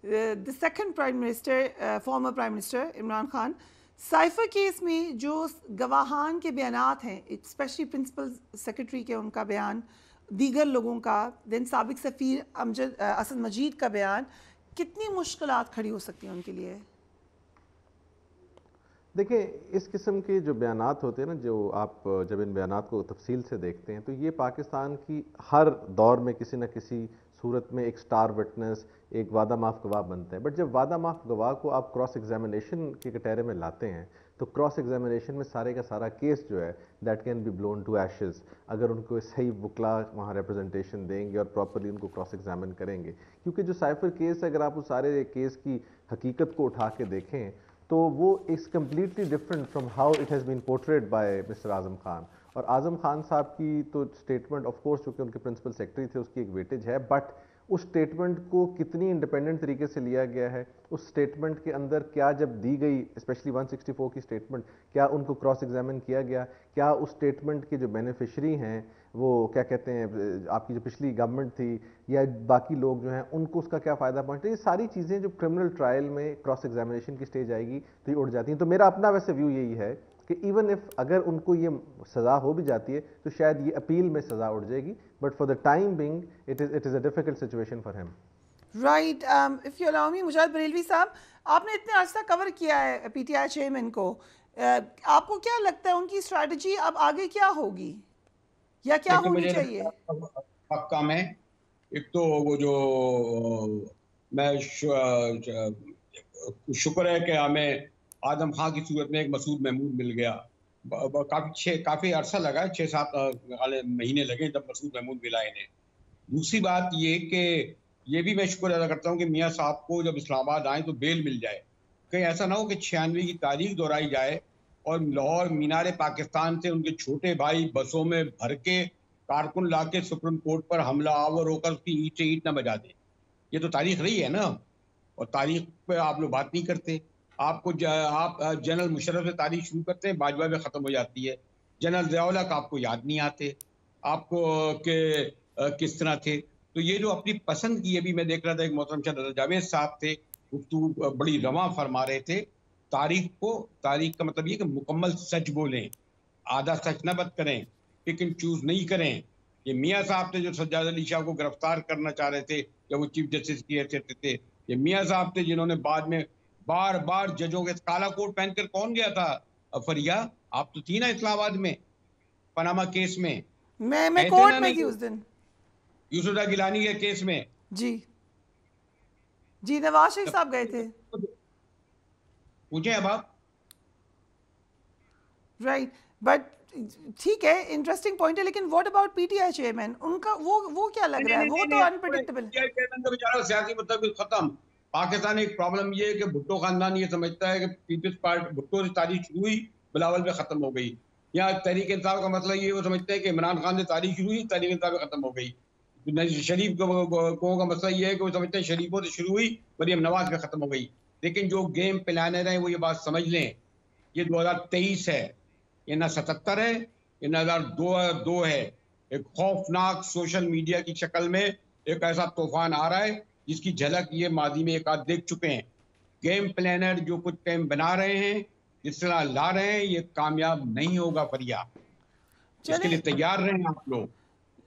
Speaker 1: the second prime minister former prime minister Imran Khan, cipher case में जो गवाहान के बयानात हैं, स्पेशली प्रिंसिपल सेक्रेटरी के उनका बयान, दीगर लोगों का, दिन साबिक सफ़ीर असद मजीद का बयान, कितनी मुश्किलात खड़ी हो सकती हैं उनके लिए?
Speaker 13: देखिए इस किस्म के जो बयानात होते हैं ना, जो आप जब इन बयानात को तफसील से देखते हैं तो ये पाकिस्तान की हर दौर में किसी न किसी सूरत में एक स्टार विटनेस, एक वादा माफ गवाह बनता है। बट जब वादा माफ गवाह को आप क्रॉस एग्जामिनेशन के कटहरे में लाते हैं तो क्रॉस एग्जामिनेशन में सारे का सारा केस जो है that can be blown to ashes अगर उनको सही वकला वहाँ रिप्रेजेंटेशन देंगे और प्रॉपरली उनको क्रॉस एग्जामिन करेंगे। क्योंकि जो साइफर केस है, अगर आप उस सारे केस की हकीकत को उठा के देखें तो वो is completely different from how it has been portrayed by mister Azam Khan. और आज़म खान साहब की तो स्टेटमेंट ऑफ कोर्स चूँकि उनके प्रिंसिपल सेक्रेटरी थे उसकी एक वेटेज है, बट उस स्टेटमेंट को कितनी इंडिपेंडेंट तरीके से लिया गया है, उस स्टेटमेंट के अंदर क्या जब दी गई स्पेशली 164 की स्टेटमेंट, क्या उनको क्रॉस एग्जामिन किया गया, क्या उस स्टेटमेंट के जो बेनिफिशरी हैं वो क्या कहते हैं आपकी जो पिछली गवर्नमेंट थी या बाकी लोग जो हैं उनको उसका क्या फ़ायदा पहुंचता है, ये सारी चीज़ें जो क्रिमिनल ट्रायल में क्रॉस एग्जामिनेशन की स्टेज आएगी तो ये उड़ जाती हैं। तो मेरा अपना वैसे व्यू यही है कि इवन इफ अगर उनको ये सज़ा हो भी जाती है तो शायद ये अपील में सज़ा उड़ जाएगी, but for the time being it is a difficult situation for him.
Speaker 1: Right, if you allow me, Mujahid Barelvi साहब, आपने इतने अर्सा कवर किया है पीटीआई चेयरमैन को, आपको क्या लगता है उनकी स्ट्रैटेजी अब आगे क्या होगी या क्या होनी चाहिए?
Speaker 12: पक्का में एक तो वो जो मैं शुक्र है कि हमें आदम खां की सूरत में एक मसूद महमूद मिल गया। काफ़ी अरसा लगा, 6-7 महीने लगे जब मसूद महमूद मिला इन्हें। दूसरी बात ये कि ये भी मैं शुक्र अदा करता हूँ कि मियाँ साहब को जब इस्लामाबाद आए तो बेल मिल जाए। कहीं ऐसा ना हो कि 96 की तारीख दोहराई जाए और लाहौर मीनार पाकिस्तान से उनके छोटे भाई बसों में भर के कारकुन ला के सुप्रीम कोर्ट पर हमला आवर होकर उसकी ईंट से ईंट न बजा दे। ये तो तारीख रही है ना, और तारीख पे आप लोग बात नहीं करते। आप जनरल मुशर्रफ से तारीख शुरू करते हैं, बाजवा में ख़त्म हो जाती है। जनरल ज़ियाउल हक आपको याद नहीं आते आपको के किस तरह थे। तो ये जो अपनी पसंद की, अभी मैं देख रहा था एक मोहतरम शाह जावेद साहब थे, गुफ्तगू बड़ी रवां फरमा रहे थे। तारीख का मतलब ये कि मुकम्मल सच बोलें, आधा सच न बात करें, पिक एंड चूज नहीं करें। ये मियाँ साहब थे जो सज्जाद अली शाह को गिरफ्तार करना चाह रहे थे जब वो चीफ जस्टिस की हैसियत थे। ये मियाँ साहब थे जिन्होंने बाद में बार बार जजों के काला कोट पहनकर कौन गया था फरिया, आप तो थी ना इस्लामाबाद में पनामा केस में।
Speaker 1: मैं कोर्ट में थी उस दिन,
Speaker 12: यूसुफ गिलानी के केस में।
Speaker 1: जी नवाज शरीफ साहब गए थे।
Speaker 12: पूछे अब आप।
Speaker 1: राइट, बट ठीक है, इंटरेस्टिंग पॉइंट है, लेकिन व्हाट अबाउट पीटीआई चेयरमैन, उनका वो क्या लग रहा है? वो तो अनप्रेडिक्टेबल है।
Speaker 12: बेचारा सियासी मतलब खत्म। पाकिस्तान एक प्रॉब्लम ये है कि भुट्टो खानदान ये समझता है कि पीपल्स पार्टी भुट्टो से तारीख शुरू हुई बिलावल पे खत्म हो गई, या तहरीक इंसाफ का मतलब ये वो समझते हैं कि इमरान खान से तारीख शुरू हुई तहरीक इंसाफ खत्म हो गई। शरीफ को का मसला ये है कि वो समझते हैं शरीफों से शुरू हुई मरियम नवाज पे खत्म हो गई। लेकिन जो गेम प्लानर है वो ये बात समझ लें, ये 2023 है, ये ना 77 है ये नज़र दो है। एक खौफनाक सोशल मीडिया की शक्ल में एक ऐसा तूफान आ रहा है जिसकी झलक ये माजी में एक आध देख चुके हैं। गेम प्लानर जो कुछ टाइम बना रहे हैं, जिस तरह ला रहे हैं, ये कामयाब नहीं होगा। फरिया इसके लिए तैयार रहें आप लोग,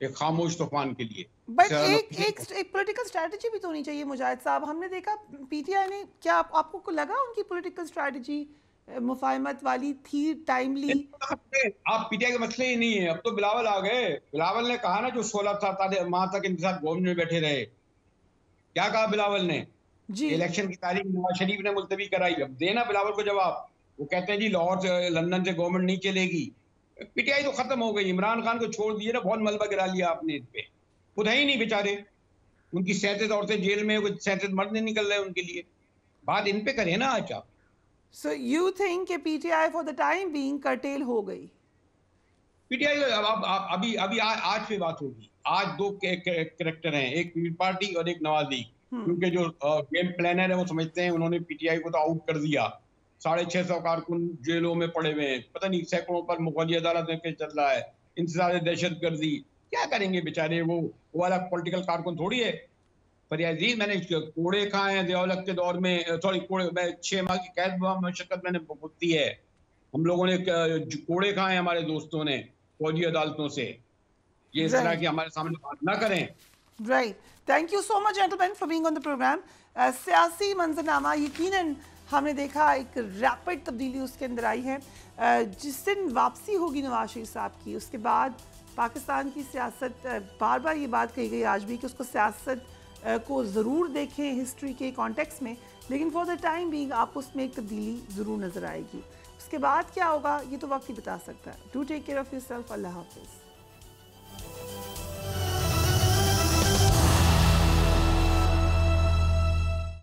Speaker 12: एक खामोश तूफान के लिए।
Speaker 1: बट एक पॉलिटिकल स्ट्रैटेजी भी तो होनी चाहिए मुजाहिद साहब। हमने देखा पीटीआई ने, क्या आपको लगा उनकी पॉलिटिकल स्ट्रैटेजी मुफाहमत वाली थी, टाइमली?
Speaker 12: आप पीटीआई के मसले ही नहीं है। अब तो बिलावल आ गए। बिलावल ने कहा ना, जो 16 माह तक इनके साथ गवर्नमेंट में बैठे रहे, क्या कहा बिलावल ने जी? इलेक्शन की तारीख नवाज शरीफ ने मुलतवी कराई। अब देना बिलावल को जवाब। वो कहते हैं जी लाहौर से, लंदन से गवर्नमेंट नहीं चलेगी। पीटीआई तो खत्म हो गई। इमरान खान को छोड़ दिए ना, बहुत मलबा गिरा लिया आपने इन पे। खुद है ही नहीं बेचारे। उनकी 37 औरतें जेल में, 37 मर्द नहीं निकल रहे उनके लिए। बात इन पे करें ना आज आप।
Speaker 1: So you think कि PTI for the time being curtail हो गई?
Speaker 12: पीटीआई अभी आज पे बात होगी। आज दो कैरेक्टर हैं, एक पीपल पार्टी और एक नवाज लीग। क्योंकि जो गेम प्लानर है वो समझते हैं उन्होंने पीटीआई को तो आउट कर दिया। 650 कारकुन जेलों में पड़े हुए हैं, पता नहीं सैकड़ों पर मुगली अदालत में केस चल रहा है। इंतजार दहशतगर्दी, क्या करेंगे बेचारे? वो वाला पॉलिटिकल कारकुन थोड़ी है। फरियाजी, मैंने कोड़े खाए हैं ज़िया-उल-हक के दौर में, सॉरी कोड़े, मैं 6 माह की कैद मशक्कत मैंने भुगती है। हम लोगों ने कोड़े खाए हैं, हमारे दोस्तों ने फौजी अदालतों से। ये इस तरह की हमारे सामने बात ना करें।
Speaker 1: Right, thank you so much gentleman for being on the program. सियासी मंजरनामा यकीनन हमने देखा एक रैपिड तब्दीली उसके अंदर आई है। जिस दिन वापसी होगी नवाज शरीफ साहब की, उसके बाद पाकिस्तान की सियासत, बार बार ये बात कही गई आज भी कि उसको सियासत को ज़रूर देखें हिस्ट्री के कॉन्टेक्स्ट में, लेकिन फॉर द टाइम बीइंग आपको उसमें एक तब्दीली ज़रूर नज़र आएगी। उसके बाद क्या होगा ये तो वक्त ही बता सकता है। Do take care of yourself. अल्लाह हाफ़िज़।